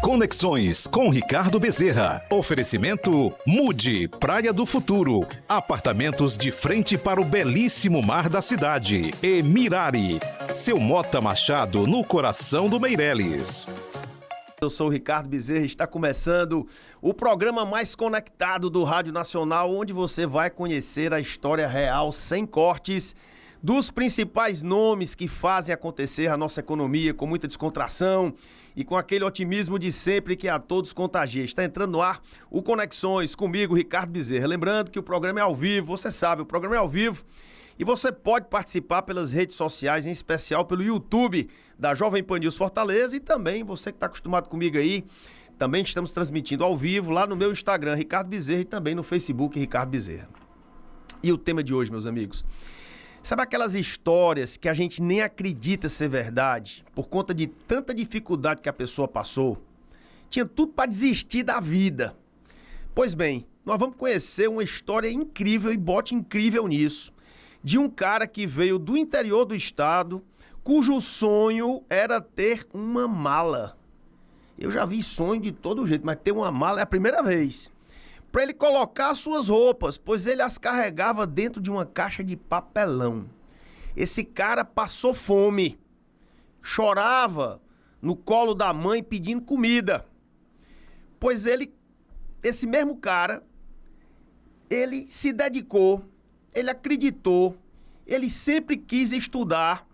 Conexões com Ricardo Bezerra. Oferecimento Mude, Praia do Futuro. Apartamentos de frente para o belíssimo mar da cidade. E Mirari, seu Mota Machado no coração do Meireles. Eu sou o Ricardo Bezerra e está começando o programa mais conectado do Rádio Nacional, onde você vai conhecer a história real, sem cortes, dos principais nomes que fazem acontecer a nossa economia com muita descontração e com aquele otimismo de sempre que a todos contagia. Está entrando no ar o Conexões comigo, Ricardo Bezerra. Lembrando que o programa é ao vivo, você sabe, o programa é ao vivo e você pode participar pelas redes sociais, em especial pelo YouTube da Jovem Pan News Fortaleza, e também você que está acostumado comigo aí, também estamos transmitindo ao vivo lá no meu Instagram, Ricardo Bezerra, e também no Facebook, Ricardo Bezerra. E o tema de hoje, meus amigos, sabe aquelas histórias que a gente nem acredita ser verdade, por conta de tanta dificuldade que a pessoa passou? Tinha tudo para desistir da vida. Pois bem, nós vamos conhecer uma história incrível, e bote incrível nisso, de um cara que veio do interior do estado, cujo sonho era ter uma mala. Eu já vi sonho de todo jeito, mas ter uma mala é a primeira vez. Para ele colocar suas roupas, pois ele as carregava dentro de uma caixa de papelão. Esse cara passou fome, chorava no colo da mãe pedindo comida. Pois esse mesmo cara, ele se dedicou, ele acreditou, ele sempre quis estudar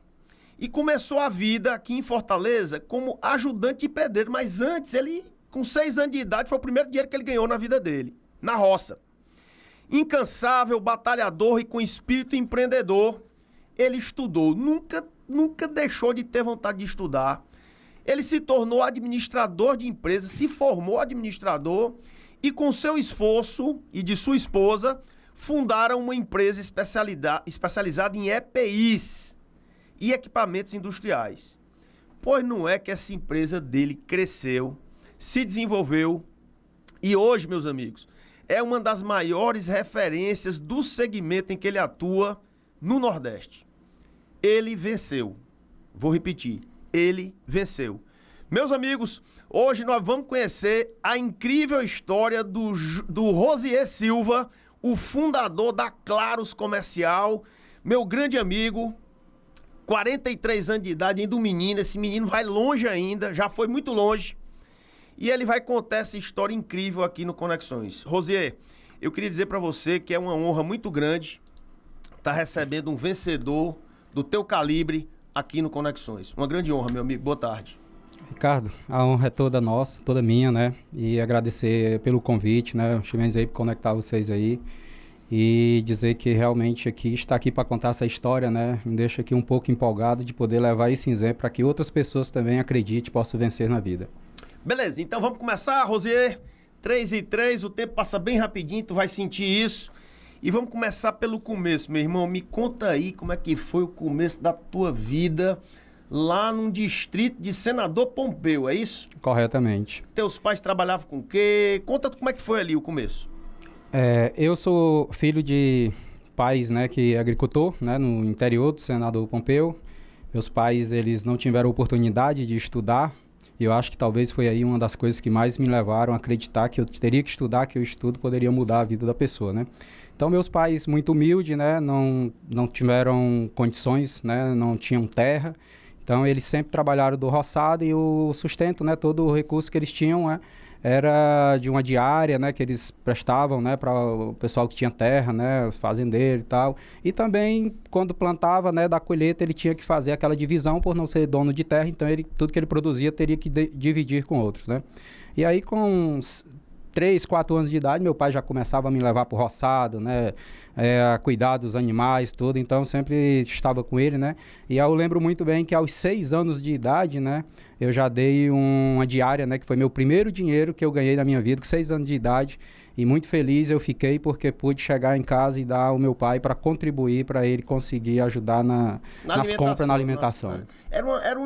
e começou a vida aqui em Fortaleza como ajudante de pedreiro. Mas antes, ele, com 6 anos de idade, foi o primeiro dinheiro que ele ganhou na vida dele, na roça. Incansável, batalhador e com espírito empreendedor, ele estudou, nunca deixou de ter vontade de estudar. Ele se tornou administrador de empresa, se formou administrador e, com seu esforço e de sua esposa, fundaram uma empresa especializada em EPIs e equipamentos industriais. Pois não é que essa empresa dele cresceu, se desenvolveu e hoje, meus amigos, é uma das maiores referências do segmento em que ele atua no Nordeste. Ele venceu. Vou repetir, ele venceu. Meus amigos, hoje nós vamos conhecer a incrível história do Rosier Silva, o fundador da Claros Comercial, meu grande amigo, 43 anos de idade, ainda um menino. Esse menino vai longe ainda, já foi muito longe. E ele vai contar essa história incrível aqui no Conexões. Rosier, eu queria dizer para você que é uma honra muito grande estar recebendo um vencedor do teu calibre aqui no Conexões. Uma grande honra, meu amigo. Boa tarde. Ricardo, a honra é toda nossa, toda minha, né? E agradecer pelo convite, né? Estivemos aí para conectar vocês aí e dizer que realmente está aqui para contar essa história, né? Me deixa aqui um pouco empolgado de poder levar esse exemplo para que outras pessoas também acreditem e possam vencer na vida. Beleza, então vamos começar, Rosier. 3 e 3, o tempo passa bem rapidinho, tu vai sentir isso. E vamos começar pelo começo, meu irmão. Me conta aí como é que foi o começo da tua vida lá num distrito de Senador Pompeu, é isso? Corretamente. Teus pais trabalhavam com o quê? Conta como é que foi ali o começo. Eu sou filho de pais, né, que é agricultor, né, no interior do Senador Pompeu. Meus pais, eles não tiveram oportunidade de estudar, e eu acho que talvez foi aí uma das coisas que mais me levaram a acreditar que eu teria que estudar, que o estudo poderia mudar a vida da pessoa, né. Então, meus pais, muito humildes, né, não tiveram condições, né, não tinham terra. Então, eles sempre trabalharam do roçado e o sustento, né, todo o recurso que eles tinham, né, era de uma diária, né, que eles prestavam, né, para o pessoal que tinha terra, né, os fazendeiros e tal. E também, quando plantava, né, da colheita, ele tinha que fazer aquela divisão por não ser dono de terra, então tudo que ele produzia teria que dividir com outros, né. E aí, com 3, 4 anos de idade, meu pai já começava a me levar para o roçado, né, a cuidar dos animais, tudo, então sempre estava com ele, né, e eu lembro muito bem que aos 6 anos de idade, né, eu já dei uma diária, né, que foi meu primeiro dinheiro que eu ganhei na minha vida, com 6 anos de idade, e muito feliz eu fiquei porque pude chegar em casa e dar ao meu pai para contribuir, para ele conseguir ajudar nas compras, na alimentação. Nossa, era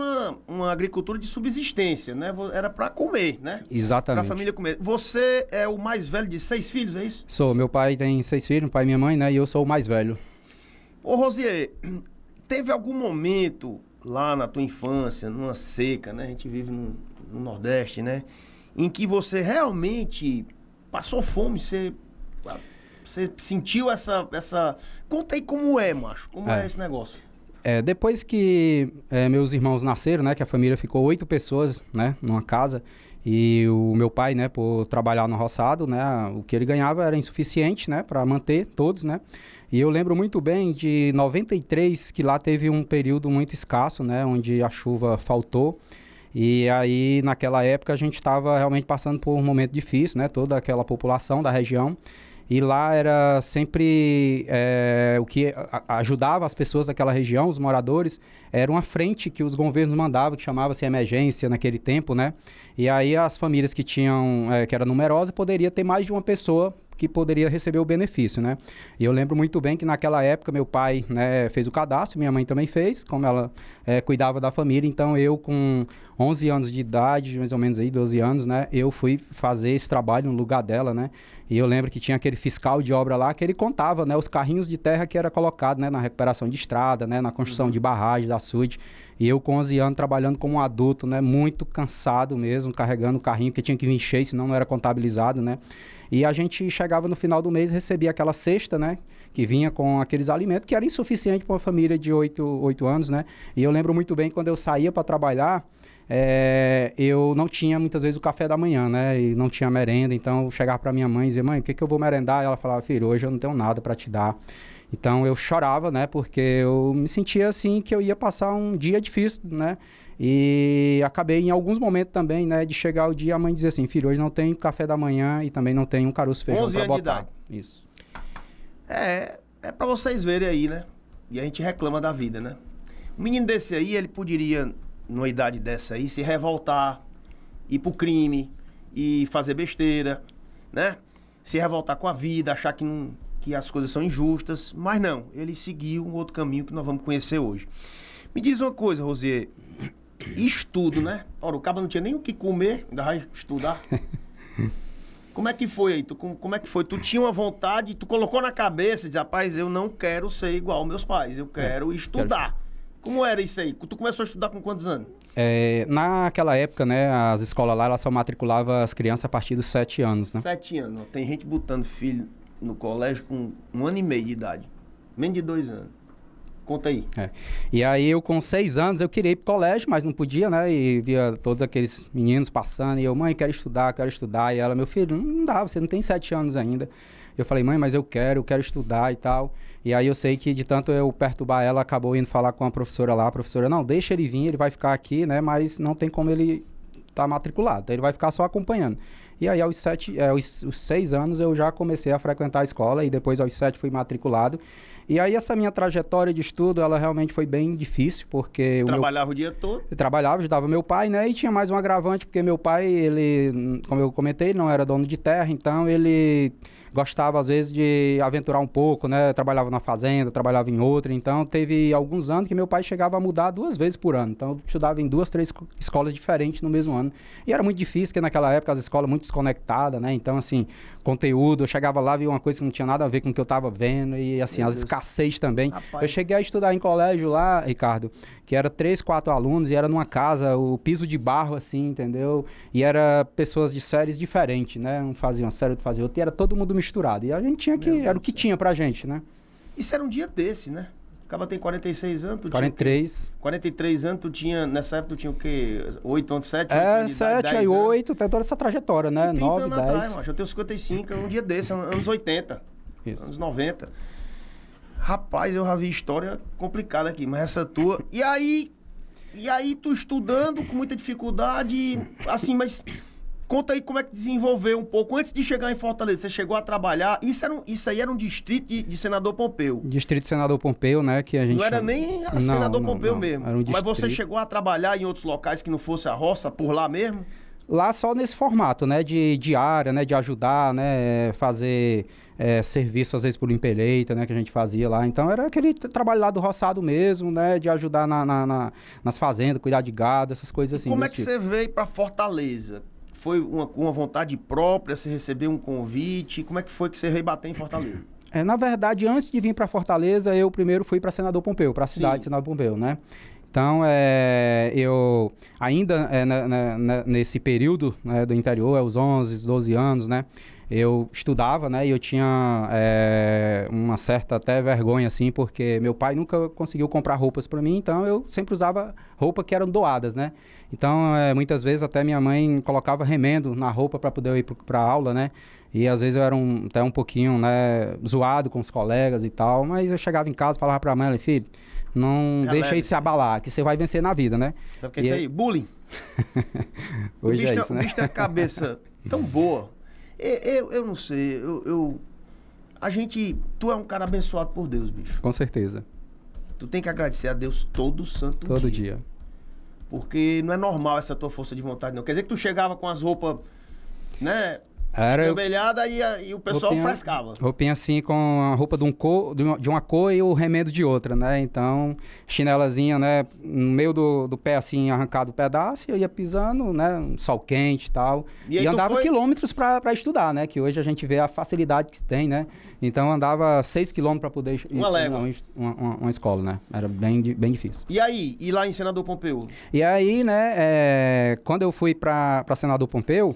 uma agricultura de subsistência, né? Era para comer, né? Exatamente. Para a família comer. Você é o mais velho de 6 filhos, é isso? Sou. Meu pai tem 6 filhos, meu pai e minha mãe, né? E eu sou o mais velho. Ô, Rosier, teve algum momento lá na tua infância, numa seca, né? A gente vive no Nordeste, né? Em que você realmente passou fome, você sentiu essa... Conta aí como é, macho. Como é esse negócio? Depois que meus irmãos nasceram, né? Que a família ficou 8 pessoas, né? Numa casa. E o meu pai, né? Por trabalhar no roçado, né? O que ele ganhava era insuficiente, né? Para manter todos, né? E eu lembro muito bem de 93, que lá teve um período muito escasso, né? Onde a chuva faltou. E aí, naquela época, a gente estava realmente passando por um momento difícil, né? Toda aquela população da região. E lá era sempre o que ajudava as pessoas daquela região, os moradores, era uma frente que os governos mandavam, que chamava-se emergência naquele tempo, né? E aí as famílias que tinham, que era numerosa, poderia ter mais de uma pessoa que poderia receber o benefício, né? E eu lembro muito bem que naquela época meu pai, né, fez o cadastro, minha mãe também fez, como ela cuidava da família, então eu com 11 anos de idade, mais ou menos aí, 12 anos, né, eu fui fazer esse trabalho no lugar dela, né? E eu lembro que tinha aquele fiscal de obra lá que ele contava, né, os carrinhos de terra que era colocado, né, na recuperação de estrada, né, na construção de barragem, da açude. E eu com 11 anos trabalhando como um adulto, né, muito cansado mesmo, carregando o carrinho que tinha que vir cheio, senão não era contabilizado, né? E a gente chegava no final do mês e recebia aquela cesta, né? Que vinha com aqueles alimentos que era insuficiente para uma família de 8 anos, né? E eu lembro muito bem quando eu saía para trabalhar, eu não tinha muitas vezes o café da manhã, né? E não tinha merenda, então eu chegava para minha mãe e dizia, mãe, o que eu vou merendar? E ela falava, filho, hoje eu não tenho nada para te dar. Então eu chorava, né? Porque eu me sentia assim que eu ia passar um dia difícil, né? E acabei em alguns momentos também, né? De chegar o dia a mãe dizer assim, filho, hoje não tem café da manhã e também não tem um caroço de feijão para botar. Isso. É para vocês verem aí, né? E a gente reclama da vida, né? Um menino desse aí, ele poderia, numa idade dessa aí, se revoltar, ir pro crime e fazer besteira, né? Se revoltar com a vida, achar que as coisas são injustas, mas não, ele seguiu um outro caminho que nós vamos conhecer hoje. Me diz uma coisa, Rosier, estudo, né? Ora, o cara não tinha nem o que comer, ainda vai estudar. Como é que foi aí? Como é que foi? Tu tinha uma vontade, tu colocou na cabeça, diz, rapaz, eu não quero ser igual meus pais, eu quero estudar. Como era isso aí? Tu começou a estudar com quantos anos? Naquela época, né, as escolas lá, elas só matriculavam as crianças a partir dos 7 anos, né? 7 anos. Tem gente botando filho no colégio com 1 ano e meio de idade. Menos de 2 anos. Conta aí. E aí eu com 6 anos eu queria ir pro colégio, mas não podia, né? E via todos aqueles meninos passando e eu, mãe, quero estudar. E ela, meu filho, não dá, você não tem 7 anos ainda. Eu falei, mãe, mas eu quero estudar e tal. E aí eu sei que de tanto eu perturbar ela, acabou indo falar com a professora lá. A professora, não, deixa ele vir, ele vai ficar aqui, né? Mas não tem como ele tá matriculado, então ele vai ficar só acompanhando. E aí aos 6 anos eu já comecei a frequentar a escola e depois aos 7 fui matriculado. E aí essa minha trajetória de estudo, ela realmente foi bem difícil, porque... Trabalhava o dia todo? Eu trabalhava, ajudava meu pai, né? E tinha mais um agravante, porque meu pai, ele, como eu comentei, não era dono de terra, então ele gostava às vezes de aventurar um pouco, né? Trabalhava na fazenda, trabalhava em outra, então teve alguns anos que meu pai chegava a mudar 2 vezes por ano. Então eu estudava em 2, 3 escolas diferentes no mesmo ano. E era muito difícil, porque naquela época as escolas muito desconectadas, né? Então assim, conteúdo, eu chegava lá, via uma coisa que não tinha nada a ver com o que eu estava vendo e assim, as escassez também. Rapaz. Eu cheguei a estudar em colégio lá, Ricardo, que era 3, 4 alunos e era numa casa, o piso de barro assim, entendeu? E era pessoas de séries diferentes, né? Um fazia uma série, outro fazia outra, e era todo mundo misturado. E a gente tinha que, era o que tinha pra gente, né? Isso era um dia desse, né? O cara tem 46 anos, tu 43. 43 anos, tu tinha, nessa época tu tinha o quê? 8 anos, 7? 7, aí 8, tem toda essa trajetória, né? 30 9, anos 10. atrás, macho. Eu tenho 55, é um dia desse, anos 80. Isso. Anos 90. Rapaz, eu já vi história complicada aqui, mas essa tua... E aí tu estudando com muita dificuldade, assim, mas... Conta aí como é que desenvolveu um pouco. Antes de chegar em Fortaleza, você chegou a trabalhar... Isso aí era um distrito de Senador Pompeu. Distrito de Senador Pompeu, né? Que a gente não era nem a Senador Pompeu mesmo. Era um mas você chegou a trabalhar em outros locais que não fosse a roça, por lá mesmo? Lá só nesse formato, né? De diária, né? De ajudar, né? Fazer serviço, às vezes, por limpeleita, né? Que a gente fazia lá. Então, era aquele trabalho lá do roçado mesmo, né? De ajudar nas fazendas, cuidar de gado, essas coisas assim. Como é que você veio para Fortaleza? Foi uma vontade própria? Você recebeu um convite? Como é que foi que você veio bater em Fortaleza? Na verdade, antes de vir para Fortaleza, eu primeiro fui para Senador Pompeu, para a cidade de Senador Pompeu, né? Então, eu ainda nesse período, né, do interior, aos 11, 12 anos, né, eu estudava, né, e eu tinha uma certa até vergonha, assim, porque meu pai nunca conseguiu comprar roupas para mim, então eu sempre usava roupa que eram doadas, né. Então, muitas vezes até minha mãe colocava remendo na roupa para poder eu ir para aula, né, e às vezes eu era até um pouquinho, né, zoado com os colegas e tal, mas eu chegava em casa e falava para a mãe, filho, não deixa isso se abalar, que você vai vencer na vida, né? Sabe o que é isso aí? Bullying. Hoje o isso, né? bicho tem a cabeça tão boa. Eu não sei, tu é um cara abençoado por Deus, bicho. Com certeza. Tu tem que agradecer a Deus todo santo Todo dia. Porque não é normal essa tua força de vontade, não. Quer dizer que tu chegava com as roupas, né? Escambelhada e o pessoal frescava. Roupinha assim com a roupa de uma cor e o remendo de outra, né? Então, chinelazinha, né? No meio do pé assim, arrancado o pedaço, eu ia pisando, né? Um sol quente e tal. E andava quilômetros para estudar, né? Que hoje a gente vê a facilidade que tem, né? Então, andava 6 quilômetros para poder ir uma escola, né? Era bem difícil. E aí? E lá em Senador Pompeu? E aí, né? Quando eu fui para Senador Pompeu,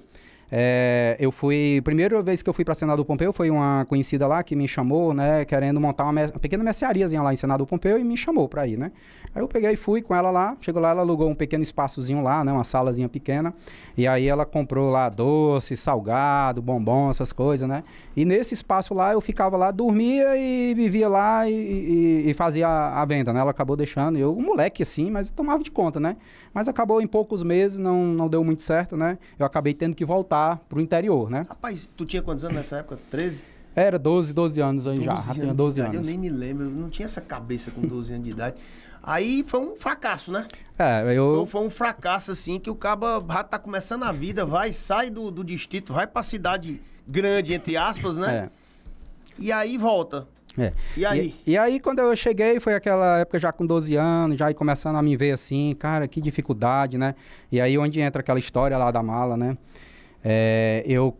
eu fui, a primeira vez que eu fui para Senador Pompeu foi uma conhecida lá que me chamou, né, querendo montar uma pequena merceariazinha lá em Senador Pompeu e me chamou para ir, né. Aí eu peguei e fui com ela lá, chegou lá, ela alugou um pequeno espaçozinho lá, né, uma salazinha pequena, e aí ela comprou lá doce, salgado, bombom, essas coisas, né. E nesse espaço lá eu ficava lá, dormia e vivia lá e fazia a venda, né. Ela acabou deixando, eu, um moleque assim, mas tomava de conta, né. Mas acabou em poucos meses, não deu muito certo, né. Eu acabei tendo que voltar pro interior, né. Rapaz, tu tinha quantos anos nessa época? 13? Era 12 anos aí já tinha 12 anos. Eu nem me lembro, eu não tinha essa cabeça com 12 anos de idade. Aí foi um fracasso, né? Foi um fracasso, assim, que o caba já tá começando a vida, sai do distrito, vai pra cidade grande, entre aspas, né? E aí volta. E aí? E aí, quando eu cheguei, foi aquela época já com 12 anos, já começando a me ver assim, cara, que dificuldade, né? E aí, onde entra aquela história lá da mala, né? Eu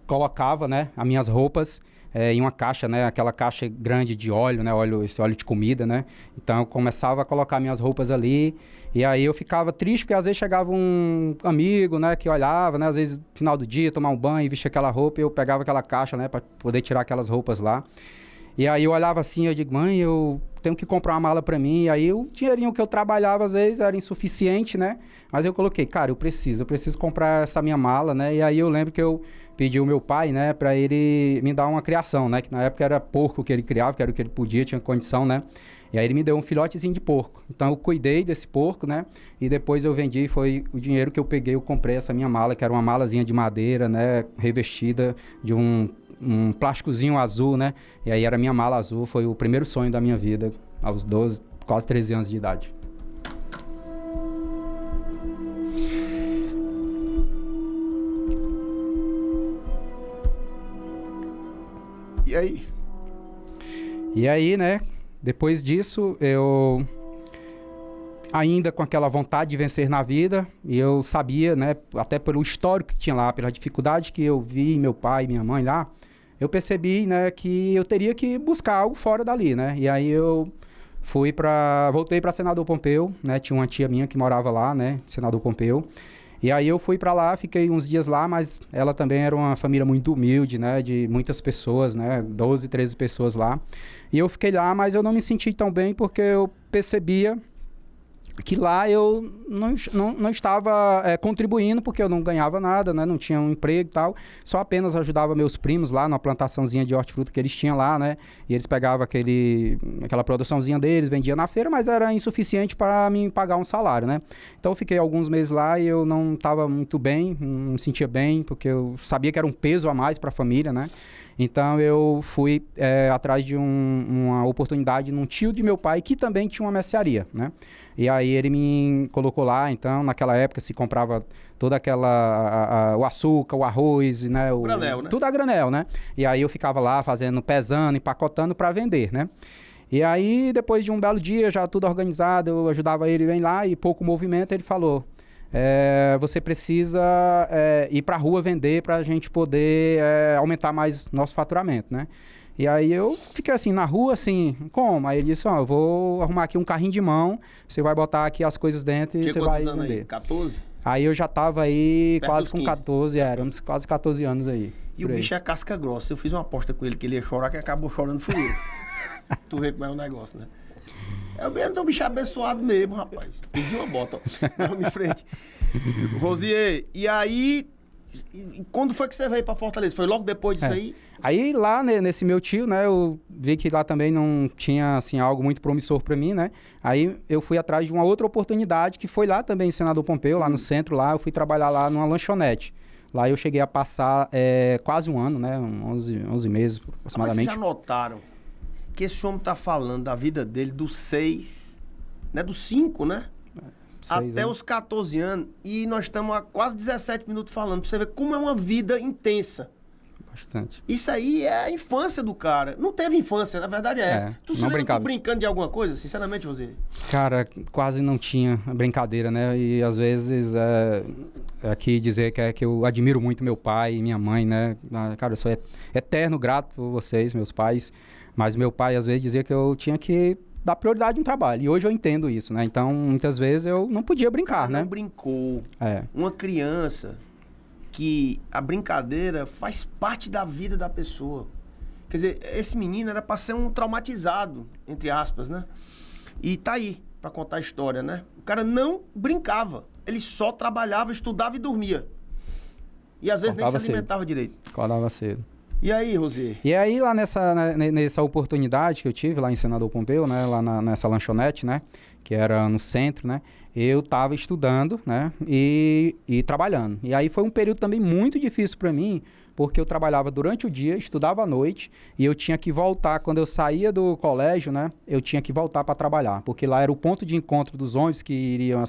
colocava, né, as minhas roupas em uma caixa, né, aquela caixa grande de óleo, né, esse óleo de comida, né, então eu começava a colocar minhas roupas ali, e aí eu ficava triste, porque às vezes chegava um amigo, né, que olhava, né, às vezes no final do dia, tomar um banho e vestia aquela roupa, e eu pegava aquela caixa, né, para poder tirar aquelas roupas lá. E aí eu olhava assim, eu digo, mãe, eu tenho que comprar uma mala para mim. E aí o dinheirinho que eu trabalhava às vezes era insuficiente, né? Mas eu coloquei, cara, eu preciso comprar essa minha mala, né? E aí eu lembro que eu pedi ao meu pai, né, para ele me dar uma criação, né? Que na época era porco que ele criava, que era o que ele podia, tinha condição, né? E aí ele me deu um filhotezinho de porco. Então eu cuidei desse porco, né? E depois eu vendi, foi o dinheiro que eu peguei, eu comprei essa minha mala, que era uma malazinha de madeira, né? Revestida de um plásticozinho azul, né? E aí era minha mala azul, foi o primeiro sonho da minha vida, aos 12, quase 13 anos de idade. E aí? E aí, né? Depois disso, eu ainda com aquela vontade de vencer na vida, e eu sabia, né, até pelo histórico que tinha lá, pela dificuldade que eu vi meu pai e minha mãe lá, eu percebi, né, que eu teria que buscar algo fora dali, né? E aí eu voltei para Senador Pompeu, né? Tinha uma tia minha que morava lá, né, Senador Pompeu. E aí eu fui para lá, fiquei uns dias lá, mas ela também era uma família muito humilde, né, de muitas pessoas, né, 12, 13 pessoas lá. E eu fiquei lá, mas eu não me senti tão bem porque eu percebia que lá eu não estava contribuindo, porque eu não ganhava nada, né? Não tinha um emprego e tal, só apenas ajudava meus primos lá na plantaçãozinha de hortifruti que eles tinham lá, né? E eles pegavam aquela produçãozinha deles, vendiam na feira, mas era insuficiente para me pagar um salário, né? Então eu fiquei alguns meses lá e eu não estava muito bem, não me sentia bem, porque eu sabia que era um peso a mais para a família, né? Então eu fui atrás de uma oportunidade num tio de meu pai que também tinha uma mercearia, né? E aí ele me colocou lá, então naquela época se comprava toda o açúcar, o arroz, né? Granel, né? Tudo a granel, né? E aí eu ficava lá pesando, empacotando para vender, né? E aí depois de um belo dia, já tudo organizado, eu ajudava ele bem lá e pouco movimento, ele falou... você precisa ir para a rua vender para a gente poder aumentar mais nosso faturamento, né? E aí eu fiquei assim, na rua, assim, como? Aí ele disse, ó, eu vou arrumar aqui um carrinho de mão, você vai botar aqui as coisas dentro e você vai anos vender. aí? 14? Aí eu já tava aí Perto quase dos com 15. 14, éramos quase 14 anos aí. E o bicho é casca grossa. Eu fiz uma aposta com ele que ele ia chorar, que acabou chorando fui eu. Tu vê como é o negócio, né? É o bicho abençoado mesmo, rapaz. Pedi uma bota, ó. Vamos em frente. Rosier, e aí... Quando foi que você veio pra Fortaleza? Foi logo depois disso aí? Aí lá nesse meu tio, né, eu vi que lá também não tinha, assim, algo muito promissor para mim, né? Aí eu fui atrás de uma outra oportunidade, que foi lá também em Senador Pompeu, lá no centro, lá eu fui trabalhar lá numa lanchonete. Lá eu cheguei a passar quase um ano, né, 11 meses aproximadamente. Mas vocês já notaram que esse homem tá falando da vida dele dos 6, né, dos 5, né? Até os 14 anos, e nós estamos há quase 17 minutos falando, pra você ver como é uma vida intensa. Bastante. Isso aí é a infância do cara. Não teve infância, na verdade é essa. Tu se lembra tu brincando de alguma coisa, sinceramente, você? Cara, quase não tinha brincadeira, né? E às vezes, aqui dizer que eu admiro muito meu pai e minha mãe, né? Cara, eu sou eterno grato por vocês, meus pais. Mas meu pai, às vezes, dizia que eu tinha que dar prioridade no trabalho. E hoje eu entendo isso, né? Então, muitas vezes eu não podia brincar, né? Não brincou. Uma criança que a brincadeira faz parte da vida da pessoa. Quer dizer, esse menino era para ser um traumatizado, entre aspas, né? E tá aí para contar a história, né? O cara não brincava. Ele só trabalhava, estudava e dormia. E às vezes nem se alimentava direito. Acordava cedo. E aí, Rosier? E aí, lá nessa oportunidade que eu tive lá em Senador Pompeu, né? Lá nessa lanchonete, né? Que era no centro, né? Eu estava estudando, né? E trabalhando. E aí foi um período também muito difícil para mim, porque eu trabalhava durante o dia, estudava à noite, e eu tinha que voltar, quando eu saía do colégio, né? Eu tinha que voltar para trabalhar, porque lá era o ponto de encontro dos ônibus que iriam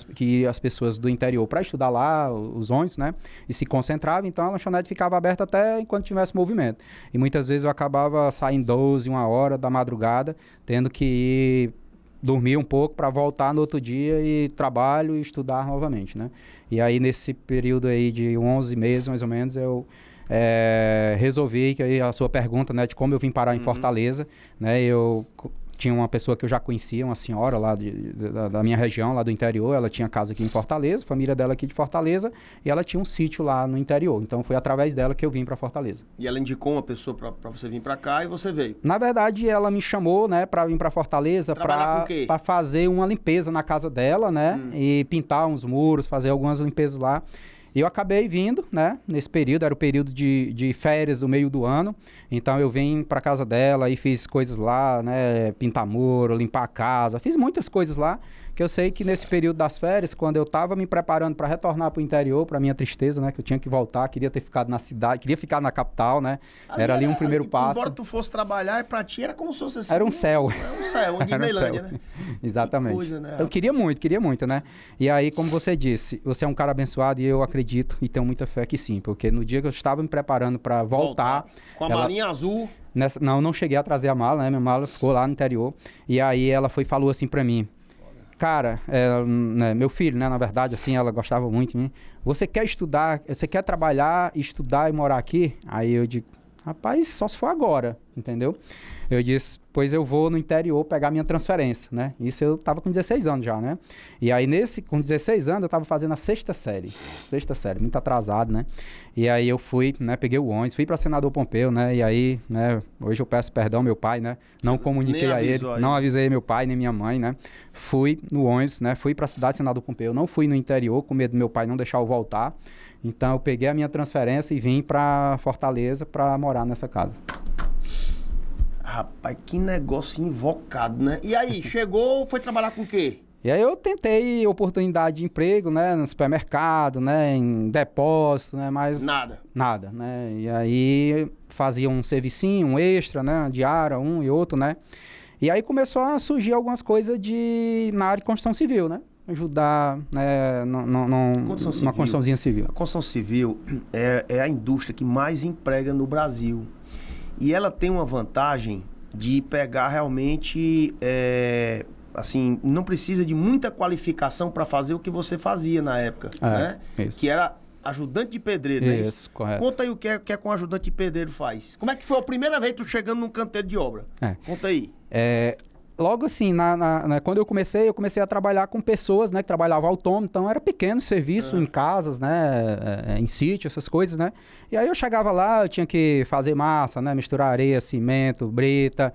as pessoas do interior para estudar lá, os ônibus, né? E se concentravam, então a lanchonete ficava aberta até enquanto tivesse movimento. E muitas vezes eu acabava saindo 12, 1 hora da madrugada, tendo que ir dormir um pouco para voltar no outro dia e trabalho e estudar novamente, né? E aí nesse período aí de 11 meses, mais ou menos, eu resolvi, que aí a sua pergunta, né, de como eu vim parar em Fortaleza, né, eu tinha uma pessoa que eu já conhecia, uma senhora lá da minha região, lá do interior, ela tinha casa aqui em Fortaleza, família dela aqui de Fortaleza, e ela tinha um sítio lá no interior, então foi através dela que eu vim para Fortaleza. E ela indicou uma pessoa para você vir para cá e você veio? Na verdade, ela me chamou, né, para vir para Fortaleza para fazer uma limpeza na casa dela, né, e pintar uns muros, fazer algumas limpezas lá. E eu acabei vindo, né, nesse período, era o período de férias do meio do ano, então eu vim para casa dela e fiz coisas lá, né, pintar muro, limpar a casa, fiz muitas coisas lá, que eu sei que nesse período das férias, quando eu estava me preparando para retornar para o interior, para minha tristeza, né, que eu tinha que voltar, queria ter ficado na cidade, queria ficar na capital, né, era ali um primeiro passo. Embora tu fosse trabalhar, para ti era como se fosse assim. Era um céu. Era um céu, uma Disneylândia, né? Exatamente. Que coisa, né? Eu queria muito, né? E aí, como você disse, você é um cara abençoado e eu acredito e tenho muita fé que sim, porque no dia que eu estava me preparando para voltar... Com a malinha azul... Não cheguei a trazer a mala, né? Minha mala ficou lá no interior. E aí ela falou assim para mim, cara, né, meu filho, né, na verdade, assim, ela gostava muito de mim. Você quer estudar, você quer trabalhar, estudar e morar aqui? Aí eu digo, rapaz, só se for agora, entendeu? Eu disse, pois eu vou no interior pegar minha transferência, né? Isso eu tava com 16 anos já, né? E aí com 16 anos eu tava fazendo a sexta série, muito atrasado, né? E aí eu fui, né, peguei o ônibus, fui para Senador Pompeu, né? E aí, né, hoje eu peço perdão ao meu pai, né? Não comuniquei a ele, não avisei meu pai nem minha mãe, né? Fui no ônibus, né? Fui para a cidade de Senador Pompeu, não fui no interior com medo do meu pai não deixar eu voltar. Então eu peguei a minha transferência e vim para Fortaleza para morar nessa casa. Rapaz, que negócio invocado, né? E aí, chegou, foi trabalhar com o quê? E aí eu tentei oportunidade de emprego, né? No supermercado, né? Em depósito, né? Mas... Nada, né? E aí fazia um servicinho, um extra, né? Diária, um e outro, né? E aí começou a surgir algumas coisas na área de construção civil, né? Ajudar, né? Uma construçãozinha civil. A construção civil é a indústria que mais emprega no Brasil. E ela tem uma vantagem de pegar realmente, assim, não precisa de muita qualificação para fazer o que você fazia na época, né? Isso. Que era ajudante de pedreiro, não é isso? Isso, correto. Conta aí o que é que um ajudante de pedreiro faz. Como é que foi a primeira vez que tu chegando num canteiro de obra? Conta aí. Logo assim, quando eu comecei a trabalhar com pessoas, né, que trabalhavam autônomo, então era pequeno serviço em casas, né, em sítio, essas coisas, né. E aí eu chegava lá, eu tinha que fazer massa, né, misturar areia, cimento, brita,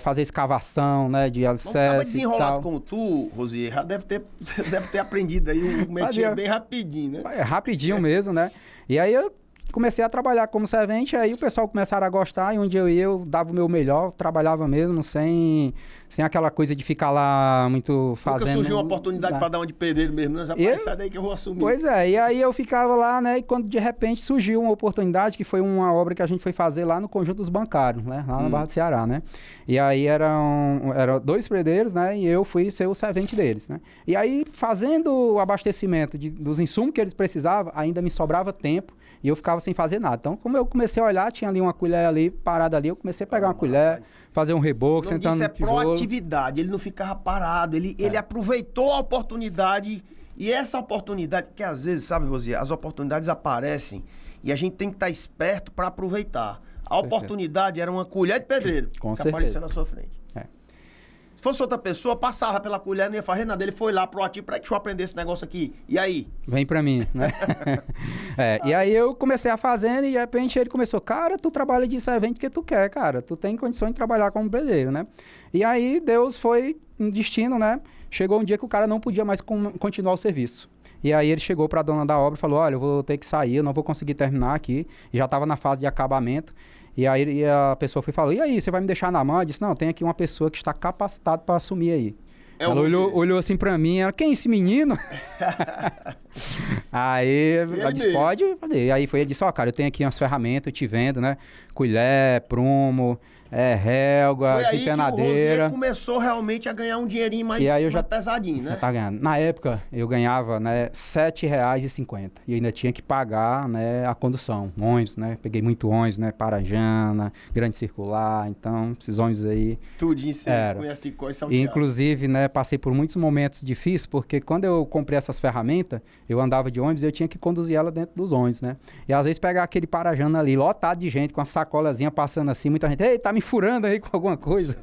fazer escavação, né, de alicerce e tal. Desenrolado como tu, Rosier, já deve ter aprendido aí o métier bem rapidinho, né? É rapidinho mesmo, né. E aí eu comecei a trabalhar como servente, aí o pessoal começaram a gostar, e onde eu ia, eu dava o meu melhor, trabalhava mesmo, sem aquela coisa de ficar lá muito fazendo... Nunca surgiu uma oportunidade para dar uma de pedreiro mesmo, né? Já sai daí que eu vou assumir. Pois é, e aí eu ficava lá, né, e quando de repente surgiu uma oportunidade, que foi uma obra que a gente foi fazer lá no Conjunto dos Bancários, né, lá na Barra do Ceará, né, e aí eram 2 pedreiros, né, e eu fui ser o servente deles, né, e aí fazendo o abastecimento dos insumos que eles precisavam, ainda me sobrava tempo, e eu ficava sem fazer nada. Então, como eu comecei a olhar, tinha ali uma colher ali, parada ali, eu comecei a pegar uma colher, fazer um reboco, sentando no tijolo. Isso é proatividade, ele não ficava parado, ele aproveitou a oportunidade, e essa oportunidade, que às vezes, sabe, Rosier, as oportunidades aparecem e a gente tem que estar esperto para aproveitar. A oportunidade era uma colher de pedreiro que apareceu na sua frente. Se fosse outra pessoa, passava pela colher, não ia fazer nada. Ele foi lá proativo, para deixa eu aprender esse negócio aqui. E aí? Vem pra mim, né? E aí eu comecei a fazendo e de repente ele começou, cara, tu trabalha de servente porque tu quer, cara. Tu tem condições de trabalhar como pedreiro, né? E aí Deus foi um destino, né? Chegou um dia que o cara não podia mais continuar o serviço. E aí ele chegou para a dona da obra e falou, olha, eu vou ter que sair, eu não vou conseguir terminar aqui. E já estava na fase de acabamento. E aí a pessoa foi e falou, e aí, você vai me deixar na mão? Eu disse, não, tem aqui uma pessoa que está capacitada para assumir aí. Ela olhou assim pra mim, ela, quem é esse menino? Aí ela disse, pode fazer. E aí ele disse, ó, cara, eu tenho aqui umas ferramentas, eu te vendo, né? Colher, prumo, relga, desempenadeira. Foi aí que o Rosier começou realmente a ganhar um dinheirinho mais pesadinho, né? Tá ganhando. Na época, eu ganhava, né, R$ 7,50. E ainda tinha que pagar, né, a condução. Ônibus, né? Peguei muito ônibus, né? Parajana, Grande Circular. Então, esses ônibus aí... Tudinho você conhece de cor e salteado. E, inclusive, né, passei por muitos momentos difíceis, porque quando eu comprei essas ferramentas, eu andava de ônibus e eu tinha que conduzir ela dentro dos ônibus, né? E às vezes pegar aquele Parajana ali, lotado de gente, com a sacolazinha passando assim, muita gente, ei, tá me furando aí com alguma coisa.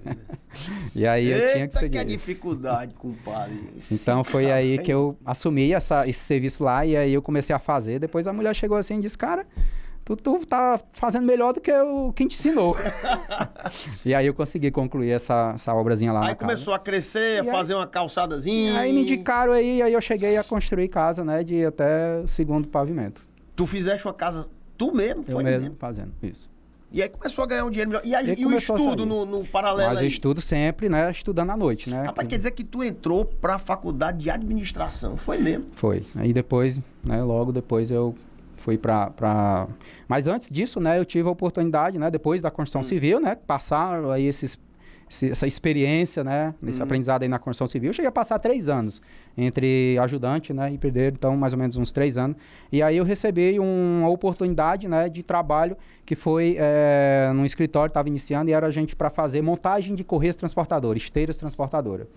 E aí eu tinha que seguir. Que é dificuldade, compadre. Então foi aí que eu assumi esse serviço lá e aí eu comecei a fazer. Depois a mulher chegou assim e disse, cara, tu tá fazendo melhor do que quem te ensinou. E aí eu consegui concluir essa obrazinha lá. Aí começou a crescer, a fazer uma calçadazinha. Aí me indicaram aí eu cheguei a construir casa, né, de até o 2º pavimento. Tu fizeste uma casa, tu mesmo? Eu mesmo fazendo, isso. E aí começou a ganhar um dinheiro melhor. E o estudo no paralelo? Mas eu estudo sempre, né? Estudando à noite, né? Rapaz, quer dizer que tu entrou pra faculdade de administração, foi mesmo? Foi. Aí depois, né? Logo depois eu fui pra... Mas antes disso, né? Eu tive a oportunidade, né? Depois da construção civil, né? Passar aí essa experiência, né? Nesse aprendizado aí na construção civil. Eu cheguei a passar 3 anos entre ajudante, né? E pedreiro, então mais ou menos uns 3 anos. E aí eu recebi uma oportunidade, né? De trabalho que foi num escritório, estava iniciando, e era a gente para fazer montagem de correias transportadoras, esteiras transportadoras.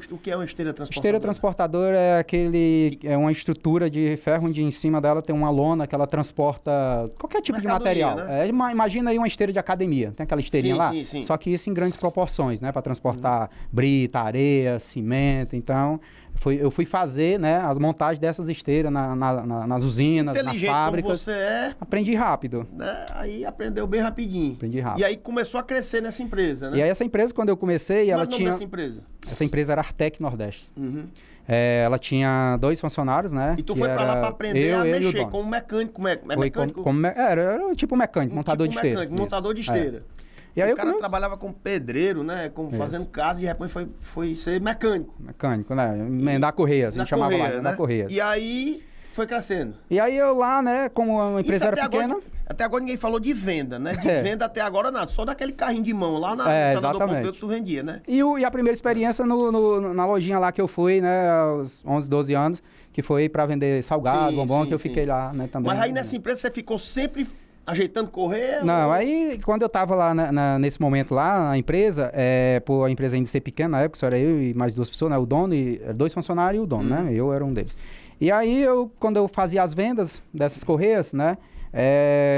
O que é uma esteira transportadora? Esteira transportadora é uma estrutura de ferro onde em cima dela tem uma lona que ela transporta qualquer tipo de material. Né? Imagina aí uma esteira de academia, tem aquela esteirinha lá? Sim. Só que isso em grandes proporções, né? Para transportar brita, areia, cimento, então... Eu fui fazer, né, as montagens dessas esteiras nas usinas, nas fábricas. Como você é. Aprendi rápido. Né? Aí aprendeu bem rapidinho. Aprendi rápido. E aí começou a crescer nessa empresa, né? E aí essa empresa, quando eu comecei, ela tinha... Qual é o nome dessa empresa? Essa empresa era Artec Nordeste. Ela tinha 2 funcionários, né? E tu foi pra lá pra aprender a mexer como mecânico. Era tipo mecânico, montador de esteira. Montador de esteira. E aí o cara trabalhava como pedreiro, né? Fazendo casa e de repente foi ser mecânico. Mecânico, né? Emendar correias, a gente chamava lá, emendar correias. E aí foi crescendo. E aí eu lá, né, como a empresa era pequena... Até agora ninguém falou de venda, né? De venda até agora nada, só daquele carrinho de mão lá na Senador Pompeu que tu vendia, né? E a primeira experiência na lojinha lá que eu fui, né, aos 11, 12 anos, que foi pra vender salgado, bombom, que eu fiquei lá, né, também. Mas aí nessa empresa você ficou sempre... ajeitando correr? Não, aí quando eu tava lá nesse momento lá, na empresa, por a empresa ainda ser pequena, na época só era eu e mais 2 pessoas, né? O dono, 2 funcionários e o dono, né? Eu era um deles. E aí, quando eu fazia as vendas dessas correias, né?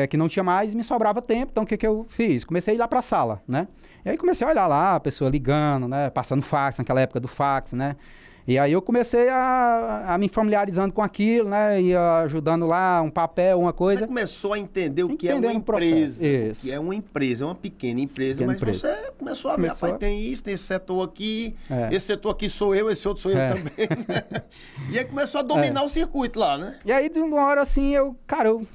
Que não tinha mais, me sobrava tempo. Então, o que eu fiz? Comecei a ir lá para a sala, né? E aí comecei a olhar lá, a pessoa ligando, né? Passando fax, naquela época do fax, né? E aí eu comecei a me familiarizando com aquilo, né? E ajudando lá, um papel, uma coisa. Você começou a entender o que é uma empresa. Isso. O que é uma empresa, é uma pequena empresa, mas você começou a ver, rapaz, tem isso, tem esse setor aqui, esse setor aqui sou eu, esse outro sou eu também, né? E aí começou a dominar o circuito lá, né? E aí, de uma hora assim, eu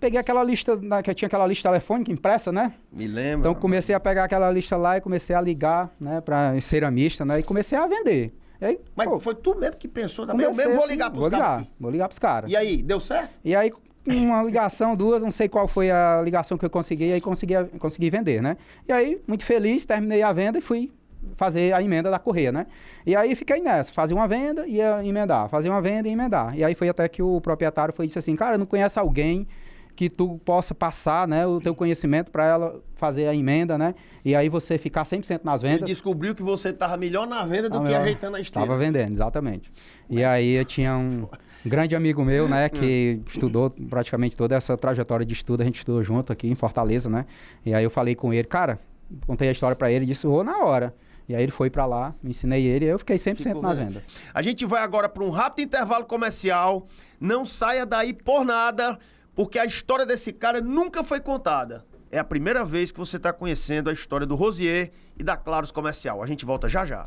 peguei aquela lista, que tinha aquela lista telefônica impressa, né? Me lembro. Então comecei a pegar aquela lista lá e comecei a ligar, né, para ceramista, né? E comecei a vender. Aí, mas foi tu mesmo que pensou também? Eu mesmo vou ligar pros caras. Vou ligar pros caras. E aí, deu certo? E aí, uma ligação, duas, não sei qual foi a ligação que eu consegui, aí consegui vender, né? E aí, muito feliz, terminei a venda e fui fazer a emenda da correia, né? E aí fiquei nessa, fazia uma venda e ia emendar, fazia uma venda e emendar. E aí foi até que o proprietário disse assim, cara, não conhece alguém que tu possa passar, né, o teu conhecimento para ela fazer a emenda, né? E aí você ficar 100% nas vendas. Ele descobriu que você estava melhor na venda do que ajeitando a esteira. Estava vendendo, exatamente. E aí eu tinha um grande amigo meu, né, que estudou praticamente toda essa trajetória de estudo, a gente estudou junto aqui em Fortaleza, né? E aí eu falei com ele, cara, contei a história para ele, disse, na hora. E aí ele foi para lá, me ensinei ele e eu fiquei 100% nas vendas. A gente vai agora para um rápido intervalo comercial. Não saia daí por nada, porque a história desse cara nunca foi contada. É a primeira vez que você está conhecendo a história do Rosier e da Claros Comercial. A gente volta já já.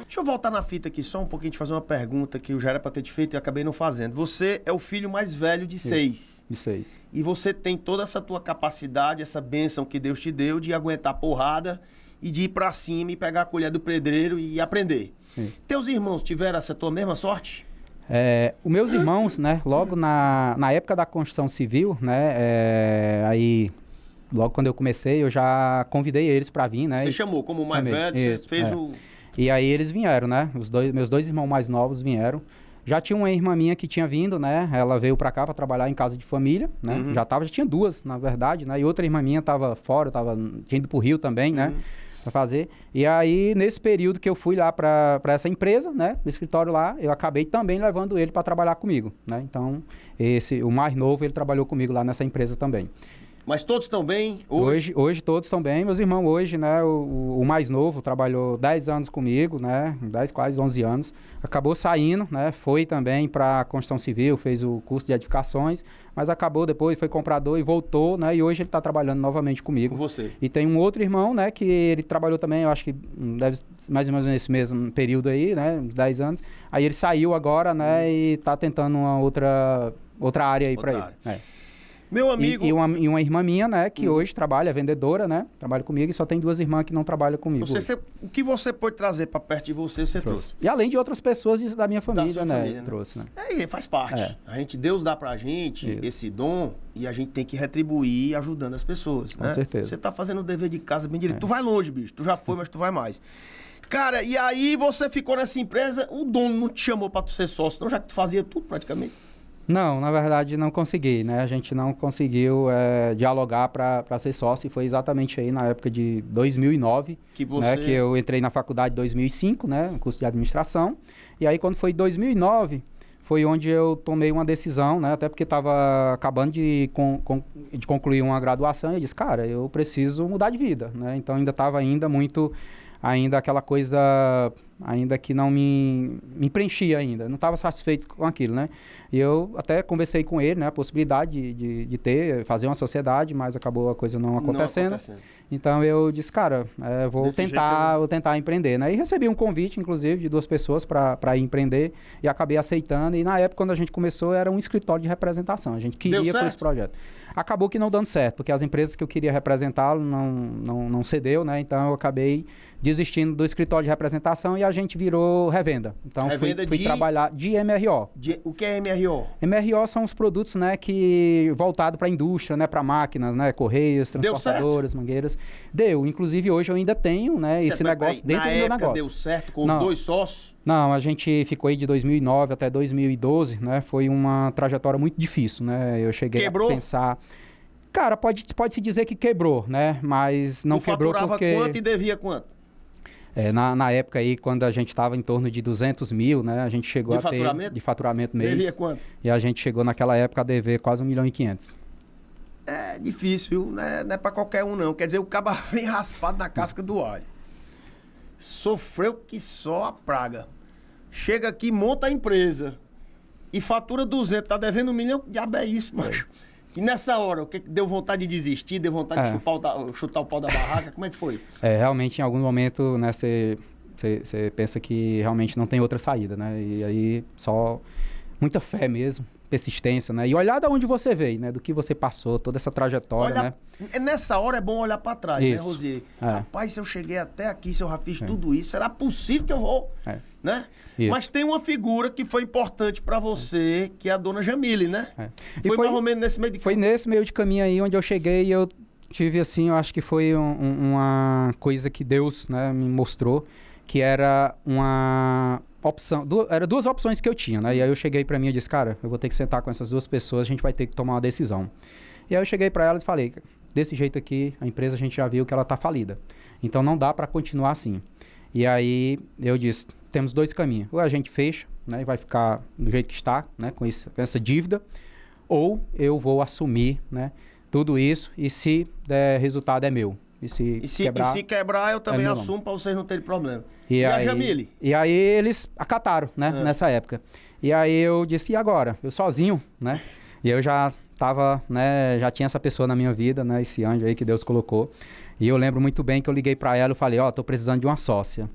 Deixa eu voltar na fita aqui só um pouquinho, de fazer uma pergunta que eu já era para ter te feito e acabei não fazendo. Você é o filho mais velho de 6. De 6. E você tem toda essa tua capacidade, essa bênção que Deus te deu de aguentar porrada e de ir para cima e pegar a colher do pedreiro e aprender. Sim. Teus irmãos tiveram essa tua mesma sorte? Os meus irmãos, né, logo na época da construção civil, né, aí... Logo quando eu comecei, eu já convidei eles para vir, né? Você chamou como mais velho, você fez o... E aí eles vieram, né? Meus dois irmãos mais novos vieram. Já tinha uma irmã minha que tinha vindo, né? Ela veio pra cá pra trabalhar em casa de família, né? Uhum. Já tinha duas, na verdade, né? E outra irmã minha tava fora, tinha ido pro Rio também, né? Pra fazer. E aí, nesse período que eu fui lá pra essa empresa, né? No escritório lá, eu acabei também levando ele pra trabalhar comigo, né? Então, o mais novo, ele trabalhou comigo lá nessa empresa também. Mas todos estão bem? Hoje todos estão bem. Meus irmãos hoje, né? O mais novo trabalhou 10 anos comigo, né? 10, quase 11 anos. Acabou saindo, né? Foi também para a construção civil, fez o curso de edificações, mas acabou depois, foi comprador e voltou, né? E hoje ele está trabalhando novamente comigo. Com você. E tem um outro irmão, né? Que ele trabalhou também, eu acho que deve mais ou menos nesse mesmo período aí, né? Uns 10 anos. Aí ele saiu agora, né? E está tentando uma outra área aí para ele. Meu amigo... E uma irmã minha, né, que hoje trabalha, é vendedora, né, trabalha comigo, e só tem duas irmãs que não trabalham comigo. O que você pôde trazer para perto de você trouxe. E além de outras pessoas da minha família, né, família, né? Trouxe, né. Faz parte. Deus dá pra gente esse dom e a gente tem que retribuir ajudando as pessoas, né? Com certeza. Você tá fazendo o dever de casa bem direito. Tu vai longe, bicho. Tu já foi, mas tu vai mais. Cara, e aí você ficou nessa empresa, o dono não te chamou pra tu ser sócio, não, já que tu fazia tudo praticamente? Não, na verdade não consegui, né? A gente não conseguiu dialogar para ser sócio e foi exatamente aí na época de 2009, né? Que eu entrei na faculdade em 2005, né? No curso de administração. E aí quando foi 2009, foi onde eu tomei uma decisão, né? Até porque estava acabando de concluir uma graduação e eu disse, cara, eu preciso mudar de vida, né? Então ainda estava muito... ainda aquela coisa, ainda que não me preenchia ainda, não estava satisfeito com aquilo, né? E eu até conversei com ele, né, a possibilidade de fazer uma sociedade, mas acabou a coisa não acontecendo. Então eu disse, cara, vou tentar empreender, né? E recebi um convite, inclusive, de 2 pessoas para ir empreender e acabei aceitando. E na época, quando a gente começou, era um escritório de representação, a gente queria com esse projeto. Acabou que não dando certo, porque as empresas que eu queria representá-lo não cedeu, né? Então eu acabei desistindo do escritório de representação e a gente virou revenda. Então fui trabalhar de MRO. O que é MRO? MRO são os produtos, né, que voltado para a indústria, né, para máquinas, né, correios, transportadoras, mangueiras. Deu. Inclusive hoje eu ainda tenho, né, esse negócio dentro do meu negócio. Deu certo com os 2 sócios? Não, a gente ficou aí de 2009 até 2012, né? Foi uma trajetória muito difícil, né? Eu cheguei a pensar... Cara, pode-se dizer que quebrou, né? Mas não quebrou porque... Tu faturava quanto e devia quanto? Na época aí, quando a gente estava em torno de 200 mil, né? A gente chegou De a faturamento? ter... De faturamento mês. Devia quanto? E a gente chegou naquela época a dever quase 1.500.000. É difícil, viu? Não é pra qualquer um, não. Quer dizer, o caba vem raspado na casca do alho. Sofreu que só a praga. Chega aqui, monta a empresa e fatura 200, tá devendo 1 milhão, diabo é isso, macho. E nessa hora, o que deu vontade de desistir, deu vontade de chutar o pau da barraca, como é que foi? Realmente, em algum momento, né, você pensa que realmente não tem outra saída, né? E aí, só muita fé mesmo, persistência, né? E olhar de onde você veio, né? Do que você passou, toda essa trajetória, né? Nessa hora é bom olhar pra trás, Isso. né, Rosier? É. Rapaz, se eu cheguei até aqui, se eu já fiz tudo isso, será possível que eu vou? Né? Isso. Mas tem uma figura que foi importante pra você, que é a dona Jamile, né? E Foi mais ou menos nesse meio de Foi nesse meio de caminho aí onde eu cheguei e eu tive, assim, eu acho que foi uma coisa que Deus, né, me mostrou, que era uma opção, era 2 opções que eu tinha, né? E aí eu cheguei pra mim e disse, cara, eu vou ter que sentar com essas 2 pessoas, a gente vai ter que tomar uma decisão. E aí eu cheguei pra elas e falei, desse jeito aqui, a empresa a gente já viu que ela tá falida. Então não dá pra continuar assim. E aí eu disse, temos 2 caminhos. Ou a gente fecha, né, e vai ficar do jeito que está, né, com essa dívida, ou eu vou assumir, né, tudo isso e se der resultado é meu. E se quebrar, eu também assumo para vocês não terem problema. E a aí, Jamile? E aí eles acataram, né, nessa época. E aí eu disse, e agora? Eu sozinho, né? E eu já tava, né, já tinha essa pessoa na minha vida, né, esse anjo aí que Deus colocou. E eu lembro muito bem que eu liguei para ela e falei, tô precisando de uma sócia.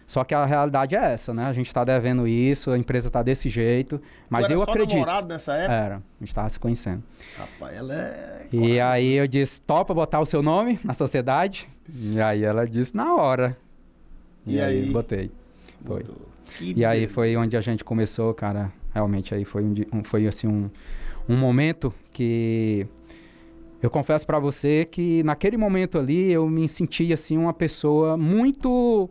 Só que a realidade é essa, né? A gente tá devendo isso, a empresa tá desse jeito, mas eu acredito. Você era namorado nessa época? Era, a gente tava se conhecendo. Rapaz, ela é... E aí eu disse, topa botar o seu nome na sociedade? E aí ela disse, na hora. E aí botei. Foi. E aí foi onde a gente começou, cara. Realmente aí foi assim um momento que... Eu confesso pra você que naquele momento ali eu me senti assim uma pessoa muito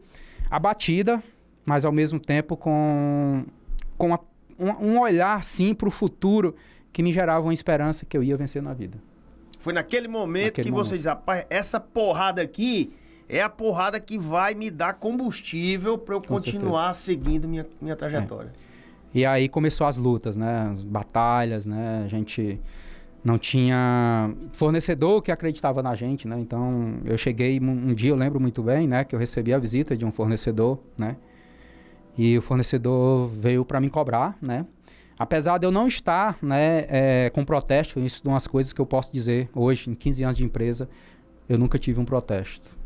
abatida, mas ao mesmo tempo com um olhar assim pro futuro que me gerava uma esperança que eu ia vencer na vida. Foi naquele momento você diz, rapaz, essa porrada aqui é a porrada que vai me dar combustível para eu continuar seguindo minha trajetória. E aí começou as lutas, né? As batalhas, né? A gente não tinha fornecedor que acreditava na gente, né? Então, eu cheguei um dia, eu lembro muito bem, né? Que eu recebi a visita de um fornecedor, né? E o fornecedor veio para me cobrar, né? Apesar de eu não estar, né, com protesto, isso são umas coisas que eu posso dizer hoje, em 15 anos de empresa, eu nunca tive um protesto.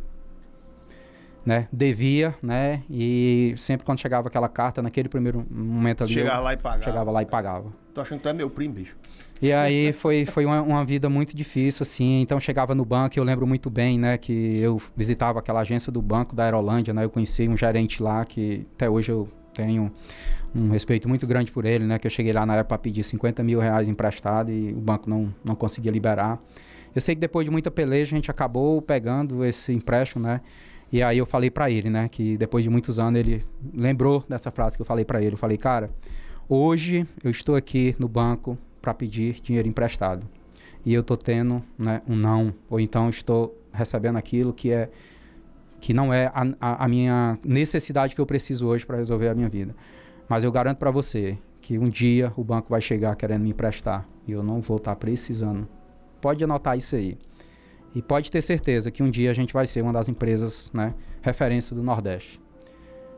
Né? Devia, né? E sempre quando chegava aquela carta, naquele primeiro momento ali... Chegava lá e pagava. Chegava lá e pagava. Tô achando que tu é meu primo, bicho. E aí foi uma vida muito difícil, assim. Então chegava no banco, eu lembro muito bem, né? Que eu visitava aquela agência do banco da Aerolândia, né? Eu conheci um gerente lá que até hoje eu tenho um respeito muito grande por ele, né? Que eu cheguei lá na época para pedir 50 mil reais emprestado e o banco não conseguia liberar. Eu sei que depois de muita peleja a gente acabou pegando esse empréstimo, né? E aí eu falei pra ele, né, que depois de muitos anos ele lembrou dessa frase que eu falei pra ele. Eu falei, cara, hoje eu estou aqui no banco para pedir dinheiro emprestado. E eu tô tendo, né, um não. Ou então estou recebendo aquilo que não é a minha necessidade que eu preciso hoje para resolver a minha vida. Mas eu garanto para você que um dia o banco vai chegar querendo me emprestar. E eu não vou estar precisando. Pode anotar isso aí. E pode ter certeza que um dia a gente vai ser uma das empresas, né, referência do Nordeste.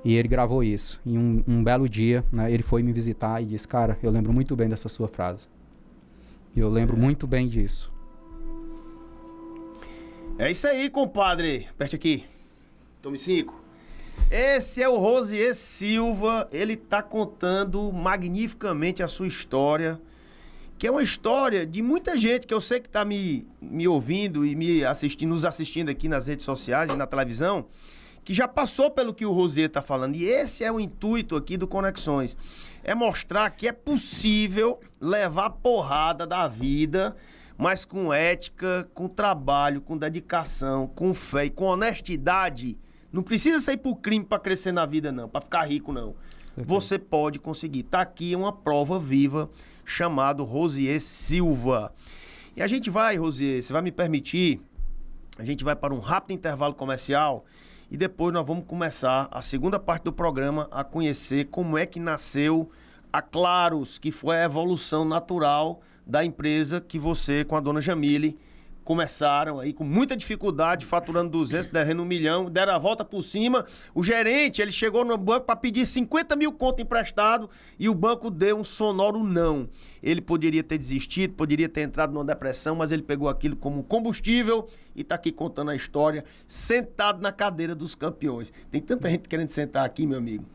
E ele gravou isso. E um belo dia, né, ele foi me visitar e disse, cara, eu lembro muito bem dessa sua frase. E eu lembro muito bem disso. É isso aí, compadre. Aperte aqui. Tome 5. Esse é o Rosier Silva. Ele tá contando magnificamente a sua história. Que é uma história de muita gente que eu sei que está me ouvindo e nos assistindo aqui nas redes sociais e na televisão, que já passou pelo que o Rosier está falando. E esse é o intuito aqui do Conexões. É mostrar que é possível levar porrada da vida, mas com ética, com trabalho, com dedicação, com fé e com honestidade. Não precisa sair pro crime para crescer na vida, não, para ficar rico, não. Você pode conseguir. Tá aqui uma prova viva chamado Rosier Silva. E a gente vai, Rosier, você vai me permitir, a gente vai para um rápido intervalo comercial e depois nós vamos começar a segunda parte do programa a conhecer como é que nasceu a Claros, que foi a evolução natural da empresa que você, com a dona Jamile, começaram aí com muita dificuldade, faturando 200, derrendo 1 milhão, deram a volta por cima. O gerente, ele chegou no banco para pedir 50 mil conto emprestado e o banco deu um sonoro não. Ele poderia ter desistido, poderia ter entrado numa depressão, mas ele pegou aquilo como combustível e está aqui contando a história, sentado na cadeira dos campeões. Tem tanta gente querendo sentar aqui, meu amigo.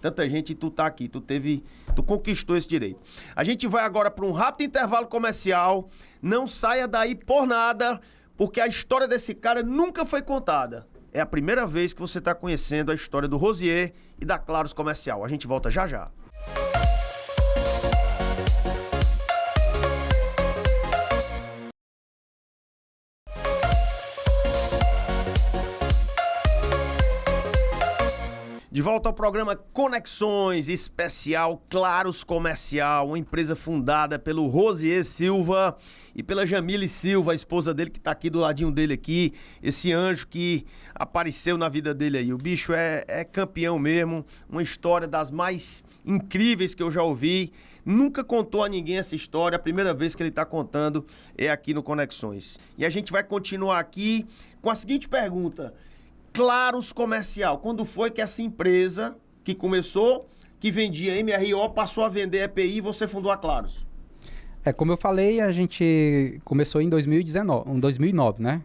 Tanta gente e tu tá aqui, tu conquistou esse direito. A gente vai agora para um rápido intervalo comercial. Não saia daí por nada, porque a história desse cara nunca foi contada. É a primeira vez que você está conhecendo a história do Rosier e da Claros Comercial. A gente volta já já. De volta ao programa Conexões, especial Claros Comercial, uma empresa fundada pelo Rosier Silva e pela Jamile Silva, a esposa dele que tá aqui do ladinho dele aqui, esse anjo que apareceu na vida dele aí. O bicho é campeão mesmo, uma história das mais incríveis que eu já ouvi. Nunca contou a ninguém essa história, a primeira vez que ele tá contando é aqui no Conexões. E a gente vai continuar aqui com a seguinte pergunta: Claros Comercial, quando foi que essa empresa que começou, que vendia MRO, passou a vender EPI e você fundou a Claros? Como eu falei, a gente começou em 2009, né?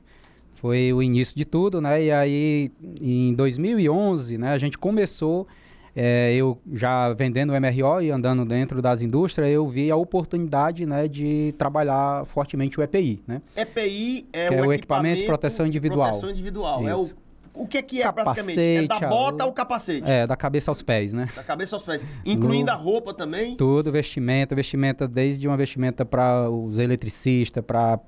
Foi o início de tudo, né? E aí, em 2011, né, a gente começou, eu já vendendo MRO e andando dentro das indústrias, eu vi a oportunidade, né, de trabalhar fortemente o EPI, né? EPI é o equipamento de proteção individual. Proteção individual. Isso. O que é capacete, basicamente? É da bota ao capacete? Da cabeça aos pés, né? Da cabeça aos pés. Incluindo a roupa também? Tudo, vestimenta desde uma vestimenta para os eletricistas, para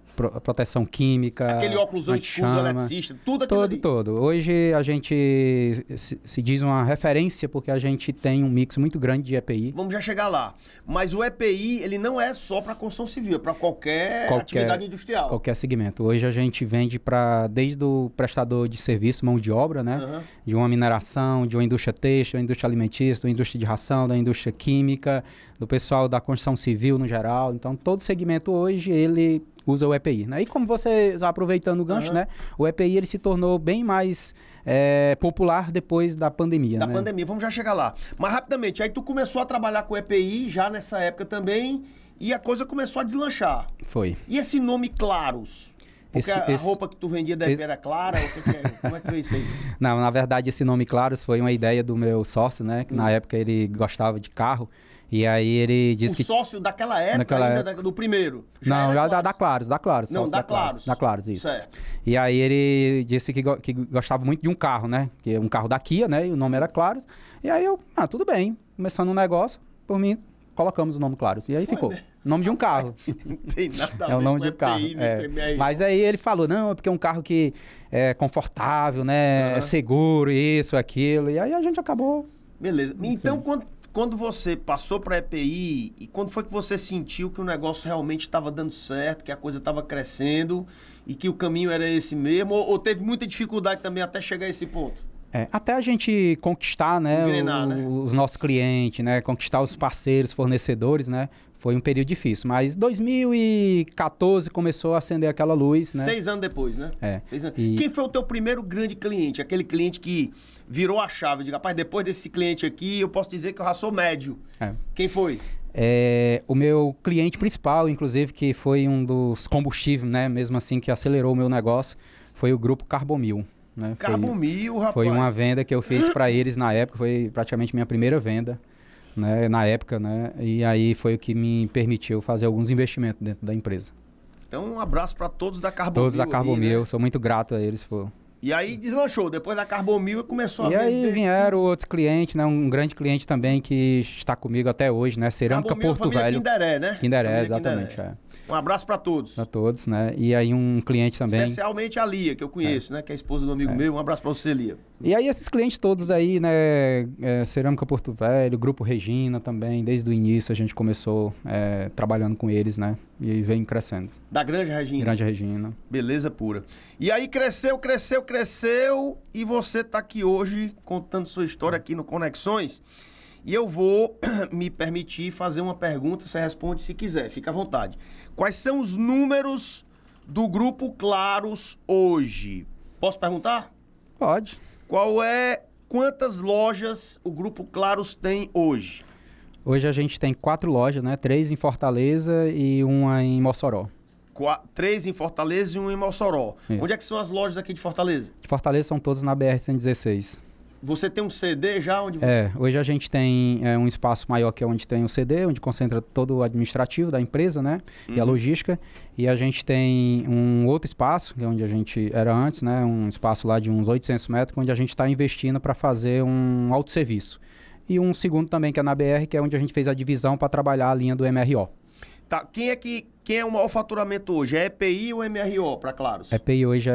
proteção química. Aquele óculos escuro do eletricista, tudo aquilo ali. Todo. Hoje a gente se diz uma referência porque a gente tem um mix muito grande de EPI. Vamos já chegar lá. Mas o EPI, ele não é só para construção civil, é para qualquer atividade industrial. Qualquer segmento. Hoje a gente vende desde o prestador de serviço, mão de obra, né? Uhum. De uma mineração, de uma indústria têxtil, uma indústria alimentícia, da indústria de ração, da indústria química, do pessoal da construção civil no geral. Então, todo segmento hoje, ele usa o EPI, né? E como você, aproveitando o gancho, né? O EPI, ele se tornou bem mais popular depois da pandemia, Da pandemia, vamos já chegar lá. Mas rapidamente, aí tu começou a trabalhar com o EPI já nessa época também e a coisa começou a deslanchar. Foi. E esse nome Claros? Porque a roupa que tu vendia da EPI era clara? Como é que foi isso aí? Não, na verdade, esse nome Claros foi uma ideia do meu sócio, né? Que na época ele gostava de carro. E aí ele disse que... O sócio daquela época ainda, do primeiro? Não, já da Claros. Não, da Claros. Da Claros, isso. Certo. E aí ele disse que gostava muito de um carro, né? Que é um carro da Kia, né? E o nome era Claros. E aí eu, tudo bem. Começando um negócio, por mim, colocamos o nome Claros. E aí ficou. Nome de um carro. Não tem nada a ver o nome com de um carro. Mas aí ele falou, não, é porque é um carro que é confortável, né? É seguro, isso, aquilo. E aí a gente acabou... Beleza. Então, quando você passou para a EPI, e quando foi que você sentiu que o negócio realmente estava dando certo, que a coisa estava crescendo e que o caminho era esse mesmo? Ou teve muita dificuldade também até chegar a esse ponto? Até a gente conquistar, né, os nossos clientes, né, conquistar os parceiros, fornecedores, né, foi um período difícil. Mas 2014 começou a acender aquela luz, né? 6 anos depois, né? 6 anos. Quem foi o teu primeiro grande cliente? Aquele cliente que virou a chave. Diga, rapaz, depois desse cliente aqui, eu posso dizer que eu já sou médio. Quem foi? O meu cliente principal, inclusive, que foi um dos combustíveis, né, mesmo assim, que acelerou o meu negócio, foi o grupo Carbomil. Né? Carbomil, rapaz. Foi uma venda que eu fiz para eles na época, foi praticamente minha primeira venda, né, na época, né? E aí foi o que me permitiu fazer alguns investimentos dentro da empresa. Então, um abraço para todos da Carbomil. Todos da Carbomil, né? Sou muito grato a eles. E aí deslanchou, depois da Carbomil começou a vender. E aí vieram outros clientes, né? Um grande cliente também que está comigo até hoje, né? Cerâmica Carbomil, Porto Velho. Kinderé, né? Kinderé, exatamente. Um abraço para todos. Para todos, né? E aí um cliente também. Especialmente a Lia, que eu conheço, né? Que é a esposa do amigo meu. Um abraço para você, Lia. E aí esses clientes todos aí, né? Cerâmica Porto Velho, Grupo Regina também, desde o início a gente começou trabalhando com eles, né? E aí vem crescendo. Da Granja Regina. Granja Regina. Beleza pura. E aí cresceu e você tá aqui hoje contando sua história aqui no Conexões. E eu vou me permitir fazer uma pergunta, você responde se quiser, fica à vontade. Quais são os números do Grupo Claros hoje? Posso perguntar? Pode. Quantas lojas o Grupo Claros tem hoje? Hoje a gente tem 4 lojas, né? 3 em Fortaleza e uma em Mossoró. 3 em Fortaleza e uma em Mossoró. Isso. Onde é que são as lojas aqui de Fortaleza? De Fortaleza são todas na BR-116. Você tem um CD já? Onde você... Hoje a gente tem um espaço maior que é onde tem o CD, onde concentra todo o administrativo da empresa, né? E a logística. E a gente tem um outro espaço, que é onde a gente era antes, né? Um espaço lá de uns 800 metros, onde a gente está investindo para fazer um autosserviço. E um segundo também, que é na BR, que é onde a gente fez a divisão para trabalhar a linha do MRO. Tá, quem é o maior faturamento hoje? É EPI ou MRO, para Claros? EPI hoje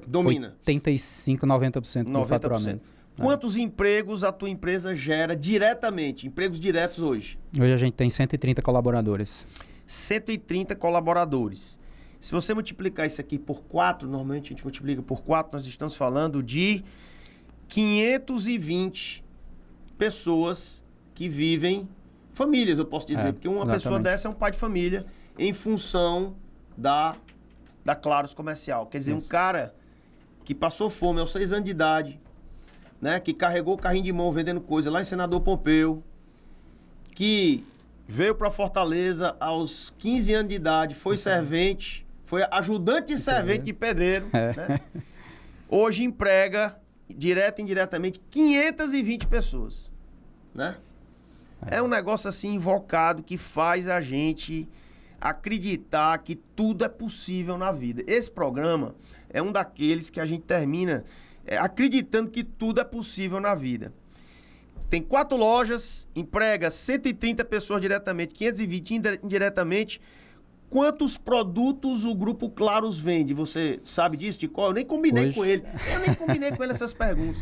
Domina. 85, 90% do faturamento. Quantos empregos a tua empresa gera diretamente? Empregos diretos hoje? Hoje a gente tem 130 colaboradores. 130 colaboradores. Se você multiplicar isso aqui por 4, normalmente a gente multiplica por 4, nós estamos falando de 520 pessoas que vivem, famílias eu posso dizer, porque uma pessoa dessa é um pai de família em função da Claros Comercial. Quer dizer, um cara que passou fome aos 6 anos de idade, né, que carregou o carrinho de mão vendendo coisa lá em Senador Pompeu, que veio para Fortaleza aos 15 anos de idade, foi servente, foi ajudante de servente de pedreiro, né? Hoje emprega, direta e indiretamente, 520 pessoas, né? É um negócio assim invocado que faz a gente acreditar que tudo é possível na vida. Esse programa é um daqueles que a gente termina acreditando que tudo é possível na vida. Tem 4 lojas, emprega 130 pessoas diretamente, 520 indiretamente. Quantos produtos o Grupo Claros vende? Você sabe disso, de qual? Eu nem combinei com ele. Eu nem combinei com ele essas perguntas.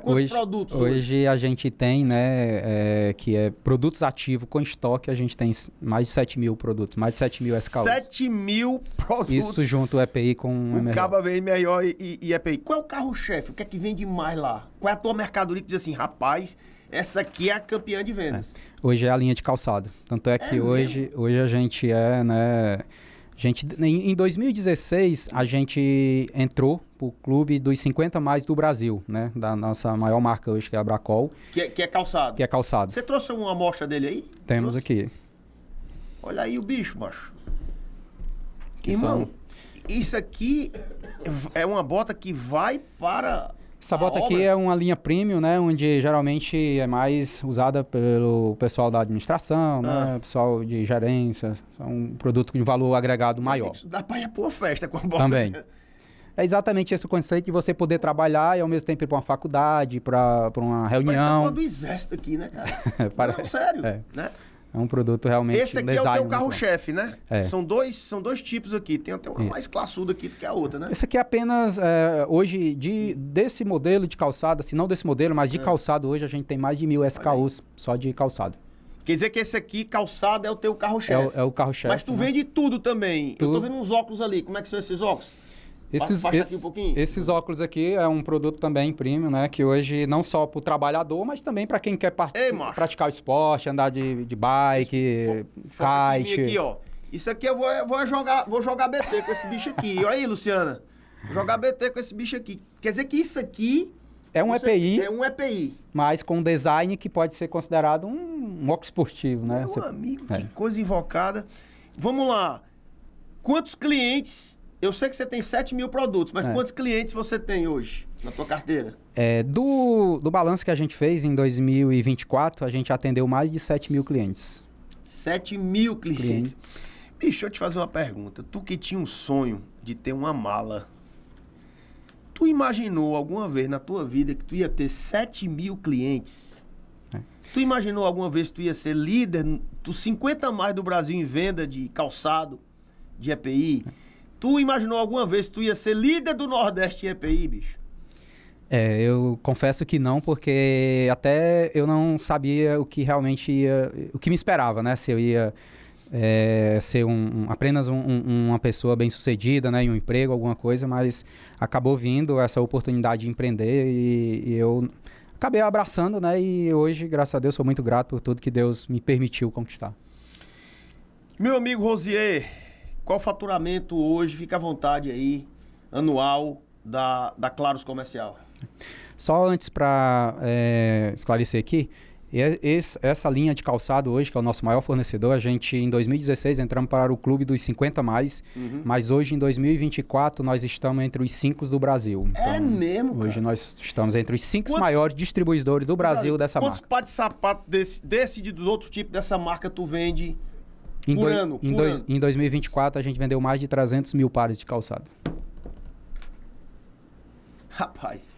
Quantos produtos hoje a gente tem, né, que é produtos ativos com estoque, a gente tem mais de 7 mil produtos, mais de 7 mil SKUs. 7 mil produtos. Isso junto o EPI com o MRO. Acaba vem MRO e EPI. Qual é o carro-chefe? O que é que vende mais lá? Qual é a tua mercadoria que diz assim, rapaz, essa aqui é a campeã de vendas? Hoje é a linha de calçado. Tanto é que hoje a gente né... Em 2016, a gente entrou pro clube dos 50 mais do Brasil, né? Da nossa maior marca hoje, que é a Bracol. Que é calçado. Que é calçado. Você trouxe uma amostra dele aí? Temos aqui. Olha aí o bicho, macho. Irmão, isso aqui é uma bota que vai para... Essa bota aqui é uma linha premium, né? Onde geralmente é mais usada pelo pessoal da administração, né? Pessoal de gerência. É um produto de valor agregado maior. Isso dá pra ir pra uma festa com a bota. Também. É exatamente esse o conceito de você poder trabalhar e ao mesmo tempo ir para uma faculdade, para uma reunião. Parece a cor do exército aqui, né, cara? Não, sério, né? É um produto realmente... Esse aqui é o teu carro-chefe, né? É. São dois tipos aqui. Tem até uma mais classuda aqui do que a outra, né? Esse aqui é apenas, hoje, desse modelo de calçado, assim, não desse modelo, mas de calçado hoje a gente tem mais de 1.000 SKUs só de calçado. Quer dizer que esse aqui, calçado, é o teu carro-chefe. É o carro-chefe. Mas tu vende tudo também. Eu tô vendo uns óculos ali. Como é que são esses óculos? Aqui um pouquinho. Esses óculos aqui é um produto também premium, né? Que hoje não só para o trabalhador, mas também para quem quer praticar o esporte, andar de bike, kite. Aqui, ó. Isso aqui eu vou jogar BT com esse bicho aqui. Olha aí, Luciana. Vou jogar BT com esse bicho aqui. Quer dizer que isso aqui... É um EPI. É um EPI. Mas com design que pode ser considerado um óculos esportivo, né? Meu amigo, que coisa invocada. Vamos lá. Quantos clientes... Eu sei que você tem 7 mil produtos, mas quantos clientes você tem hoje na tua carteira? Do balanço que a gente fez em 2024, a gente atendeu mais de 7 mil clientes. 7 mil clientes. Bicho, deixa eu te fazer uma pergunta. Tu que tinha um sonho de ter uma mala, tu imaginou alguma vez na tua vida que tu ia ter 7 mil clientes? Tu imaginou alguma vez que tu ia ser líder dos 50 mais do Brasil em venda de calçado, de EPI? Tu imaginou alguma vez que tu ia ser líder do Nordeste em EPI, bicho? Eu confesso que não, porque até eu não sabia o que realmente o que me esperava, né? Se eu ia ser apenas uma pessoa bem-sucedida, né? Em um emprego, alguma coisa, mas acabou vindo essa oportunidade de empreender e eu acabei abraçando, né? E hoje, graças a Deus, sou muito grato por tudo que Deus me permitiu conquistar. Meu amigo Rosier, qual o faturamento hoje, fica à vontade aí, anual da Claros Comercial? Só antes para esclarecer aqui, essa linha de calçado hoje, que é o nosso maior fornecedor, a gente em 2016 entramos para o clube dos 50 mais, mas hoje em 2024 nós estamos entre os 5 do Brasil. Então, é mesmo, cara? Hoje nós estamos entre os 5 maiores distribuidores do Brasil dessa marca. Quantos pares de sapato desse e dos outros tipos dessa marca tu vende por ano? Em 2024 a gente vendeu mais de 300 mil pares de calçado. Rapaz,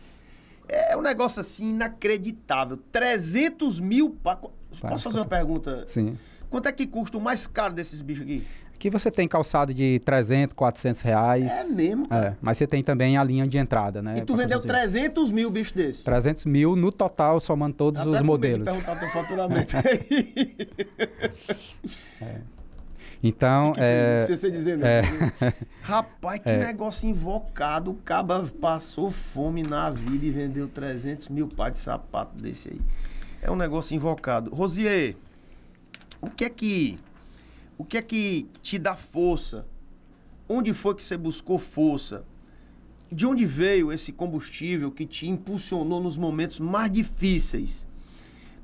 é um negócio assim inacreditável. 300 mil pares. Posso fazer uma pergunta? Sim. Quanto é que custa o mais caro desses bichos aqui? Aqui você tem calçado de 300, 400 reais. É mesmo, cara? Mas você tem também a linha de entrada, né? E tu vendeu 300 mil bichos desses? 300 mil no total, somando todos os modelos. Perguntar teu faturamento aí. Então, Não sei se dizer, né? Rapaz, que negócio invocado. O caba passou fome na vida e vendeu 300 mil pares de sapato desse aí. É um negócio invocado. Rosier, o que é que te dá força? Onde foi que você buscou força? De onde veio esse combustível que te impulsionou nos momentos mais difíceis?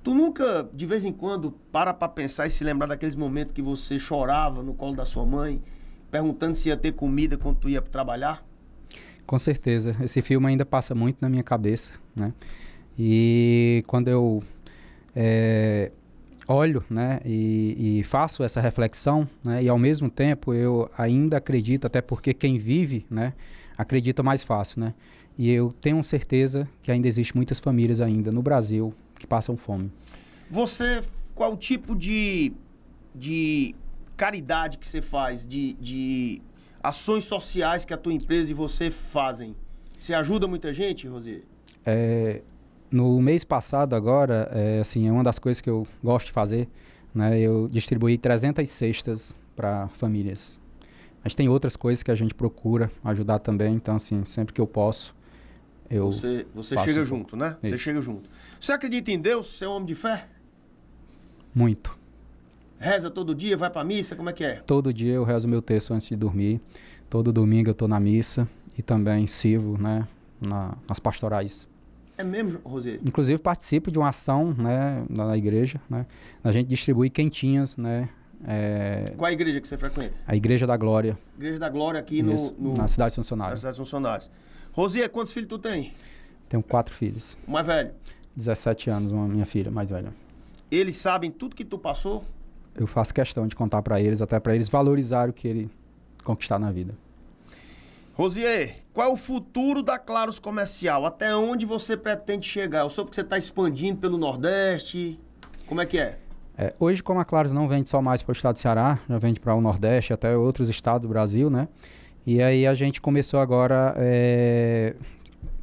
Tu nunca, de vez em quando, para pensar e se lembrar daqueles momentos que você chorava no colo da sua mãe, perguntando se ia ter comida quando tu ia trabalhar? Com certeza. Esse filme ainda passa muito na minha cabeça, né? E quando eu olho, né, e faço essa reflexão, né, e ao mesmo tempo eu ainda acredito, até porque quem vive, né, acredita mais fácil, né? E eu tenho certeza que ainda existe muitas famílias ainda no Brasil que passam fome. Qual tipo de caridade que você faz, de ações sociais que a tua empresa e você fazem? Você ajuda muita gente, Rosier? No mês passado agora, assim, é uma das coisas que eu gosto de fazer, né? Eu distribuí 300 cestas para famílias. Mas tem outras coisas que a gente procura ajudar também, então assim, sempre que eu posso, Você chega junto, né? Isso. Você chega junto. Você acredita em Deus? Você é um homem de fé? Muito. Reza todo dia? Vai pra missa? Como é que é? Todo dia eu rezo meu texto antes de dormir. Todo domingo eu tô na missa e também sirvo, né, nas pastorais. É mesmo, Rosier? Inclusive participo de uma ação, né, na igreja, né? A gente distribui quentinhas, né? Qual a igreja que você frequenta? A Igreja da Glória. Igreja da Glória aqui na Cidade dos na Funcionários. Cidade dos Funcionários. Rosier, quantos filhos tu tem? Tenho 4 filhos. O mais velho? 17 anos, minha filha mais velha. Eles sabem tudo que tu passou? Eu faço questão de contar para eles, até para eles valorizarem o que ele conquistar na vida. Rosier, qual é o futuro da Claros Comercial? Até onde você pretende chegar? Eu soube que você está expandindo pelo Nordeste. Como é que é? Hoje, como a Claros não vende só mais para o estado do Ceará, já vende para o Nordeste, até outros estados do Brasil, né? E aí a gente começou agora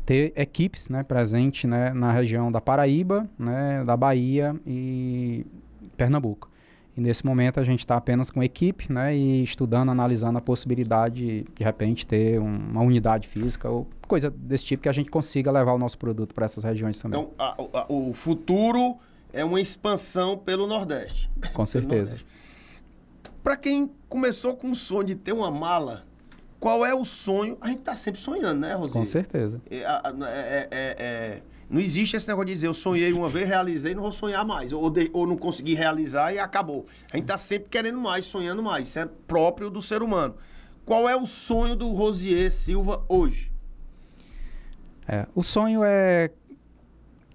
ter equipes, né, presentes, né, na região da Paraíba, né, da Bahia e Pernambuco. E nesse momento a gente está apenas com equipe, né, e estudando, analisando a possibilidade de repente ter uma unidade física ou coisa desse tipo que a gente consiga levar o nosso produto para essas regiões também. Então, o futuro é uma expansão pelo Nordeste. Com certeza. Para quem começou com o sonho de ter uma mala, qual é o sonho? A gente está sempre sonhando, né, Rosier? Com certeza. Não existe esse negócio de dizer eu sonhei uma vez, realizei, não vou sonhar mais. Ou não consegui realizar e acabou. A gente está sempre querendo mais, sonhando mais. Isso é próprio do ser humano. Qual é o sonho do Rosier Silva hoje? O sonho é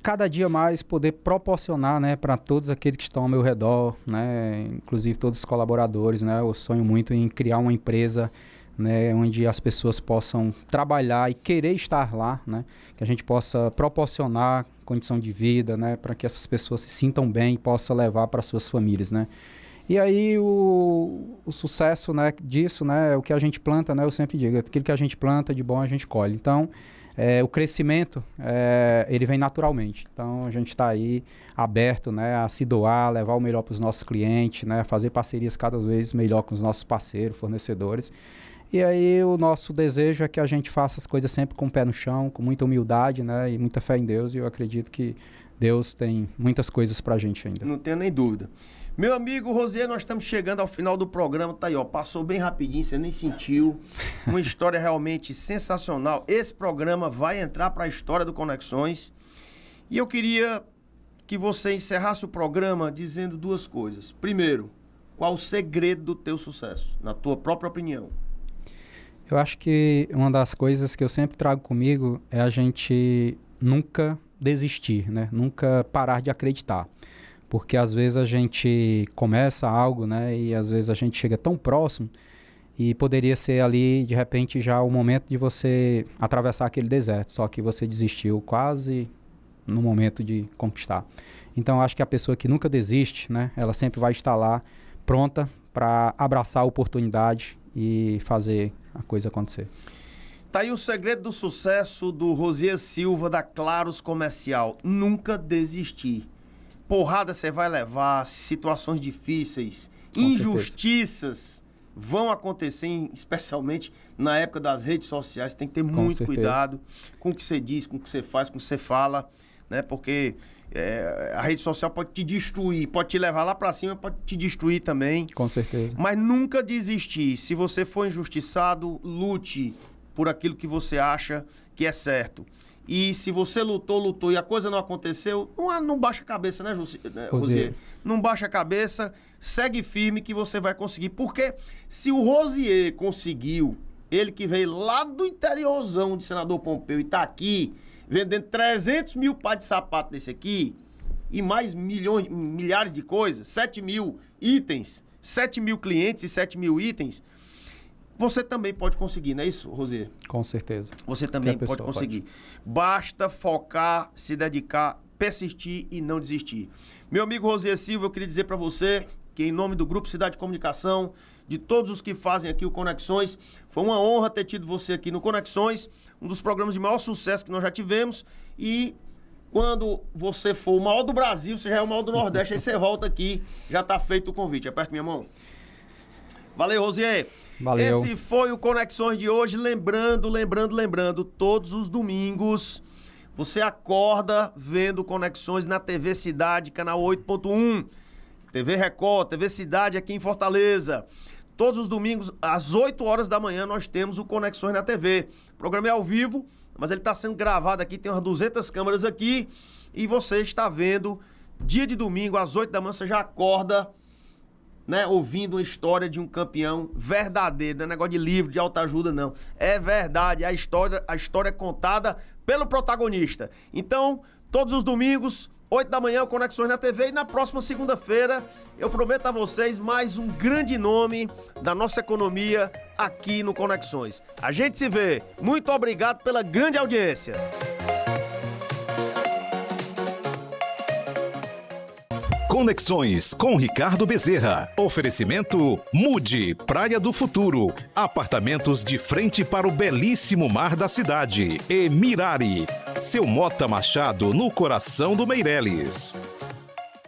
cada dia mais poder proporcionar, né, para todos aqueles que estão ao meu redor, né, inclusive todos os colaboradores, né, eu sonho muito em criar uma empresa, né, onde as pessoas possam trabalhar e querer estar lá, né, que a gente possa proporcionar condição de vida, né, para que essas pessoas se sintam bem e possam levar para suas famílias, né. E aí o sucesso, né, disso, né, é o que a gente planta, né, eu sempre digo, aquilo que a gente planta de bom a gente colhe. Então, o crescimento, ele vem naturalmente. Então, a gente está aí aberto, né, a se doar, levar o melhor para os nossos clientes, né, fazer parcerias cada vez melhor com os nossos parceiros, fornecedores. E aí o nosso desejo é que a gente faça as coisas sempre com o pé no chão, com muita humildade, né, e muita fé em Deus. E eu acredito que Deus tem muitas coisas para a gente ainda. Não tenho nem dúvida. Meu amigo Rosier, nós estamos chegando ao final do programa, tá aí, ó, passou bem rapidinho, você nem sentiu, uma história realmente sensacional. Esse programa vai entrar para a história do Conexões e eu queria que você encerrasse o programa dizendo duas coisas. Primeiro, qual o segredo do teu sucesso, na tua própria opinião? Eu acho que uma das coisas que eu sempre trago comigo é a gente nunca desistir, né? Nunca parar de acreditar. Porque às vezes a gente começa algo, né? E às vezes a gente chega tão próximo e poderia ser ali, de repente, já o momento de você atravessar aquele deserto. Só que você desistiu quase no momento de conquistar. Então, acho que a pessoa que nunca desiste, né? Ela sempre vai estar lá pronta para abraçar a oportunidade e fazer a coisa acontecer. Tá aí o segredo do sucesso do Rosier Silva, da Claros Comercial. Nunca desistir. Porrada você vai levar, situações difíceis, injustiças vão acontecer, especialmente na época das redes sociais. Você tem que ter muito cuidado com o que você diz, com o que você faz, com o que você fala, né? Porque a rede social pode te destruir, pode te levar lá pra cima, pode te destruir também. Com certeza. Mas nunca desistir. Se você for injustiçado, lute por aquilo que você acha que é certo. E se você lutou e a coisa não aconteceu, não baixa a cabeça, né, Rosier? Não baixa a cabeça, segue firme que você vai conseguir. Porque se o Rosier conseguiu, ele que veio lá do interiorzão de Senador Pompeu e tá aqui, vendendo 300 mil pares de sapato desse aqui, e mais milhares de coisas, 7 mil itens, 7 mil clientes e 7 mil itens, você também pode conseguir, não é isso, Rosier? Com certeza. Você também pode conseguir. Basta focar, se dedicar, persistir e não desistir. Meu amigo Rosier Silva, eu queria dizer para você que em nome do Grupo Cidade de Comunicação, de todos os que fazem aqui o Conexões, foi uma honra ter tido você aqui no Conexões, um dos programas de maior sucesso que nós já tivemos. E quando você for o maior do Brasil, você já é o maior do Nordeste, aí você volta aqui, já tá feito o convite. Aperte minha mão. Valeu, Rosier. Valeu. Esse foi o Conexões de hoje. Lembrando, todos os domingos você acorda vendo Conexões na TV Cidade, canal 8.1, TV Record, TV Cidade aqui em Fortaleza. Todos os domingos, às 8 horas da manhã, nós temos o Conexões na TV. O programa é ao vivo, mas ele está sendo gravado aqui, tem umas 200 câmeras aqui, e você está vendo, dia de domingo, às 8 da manhã, você já acorda, né, ouvindo uma história de um campeão verdadeiro, não é negócio de livro, de autoajuda, não. É verdade, a história é contada pelo protagonista. Então, todos os domingos, 8 da manhã, Conexões na TV, e na próxima segunda-feira, eu prometo a vocês mais um grande nome da nossa economia aqui no Conexões. A gente se vê. Muito obrigado pela grande audiência. Conexões com Ricardo Bezerra. Oferecimento Mude, Praia do Futuro. Apartamentos de frente para o belíssimo mar da cidade. E Mirari, seu Mota Machado no coração do Meireles.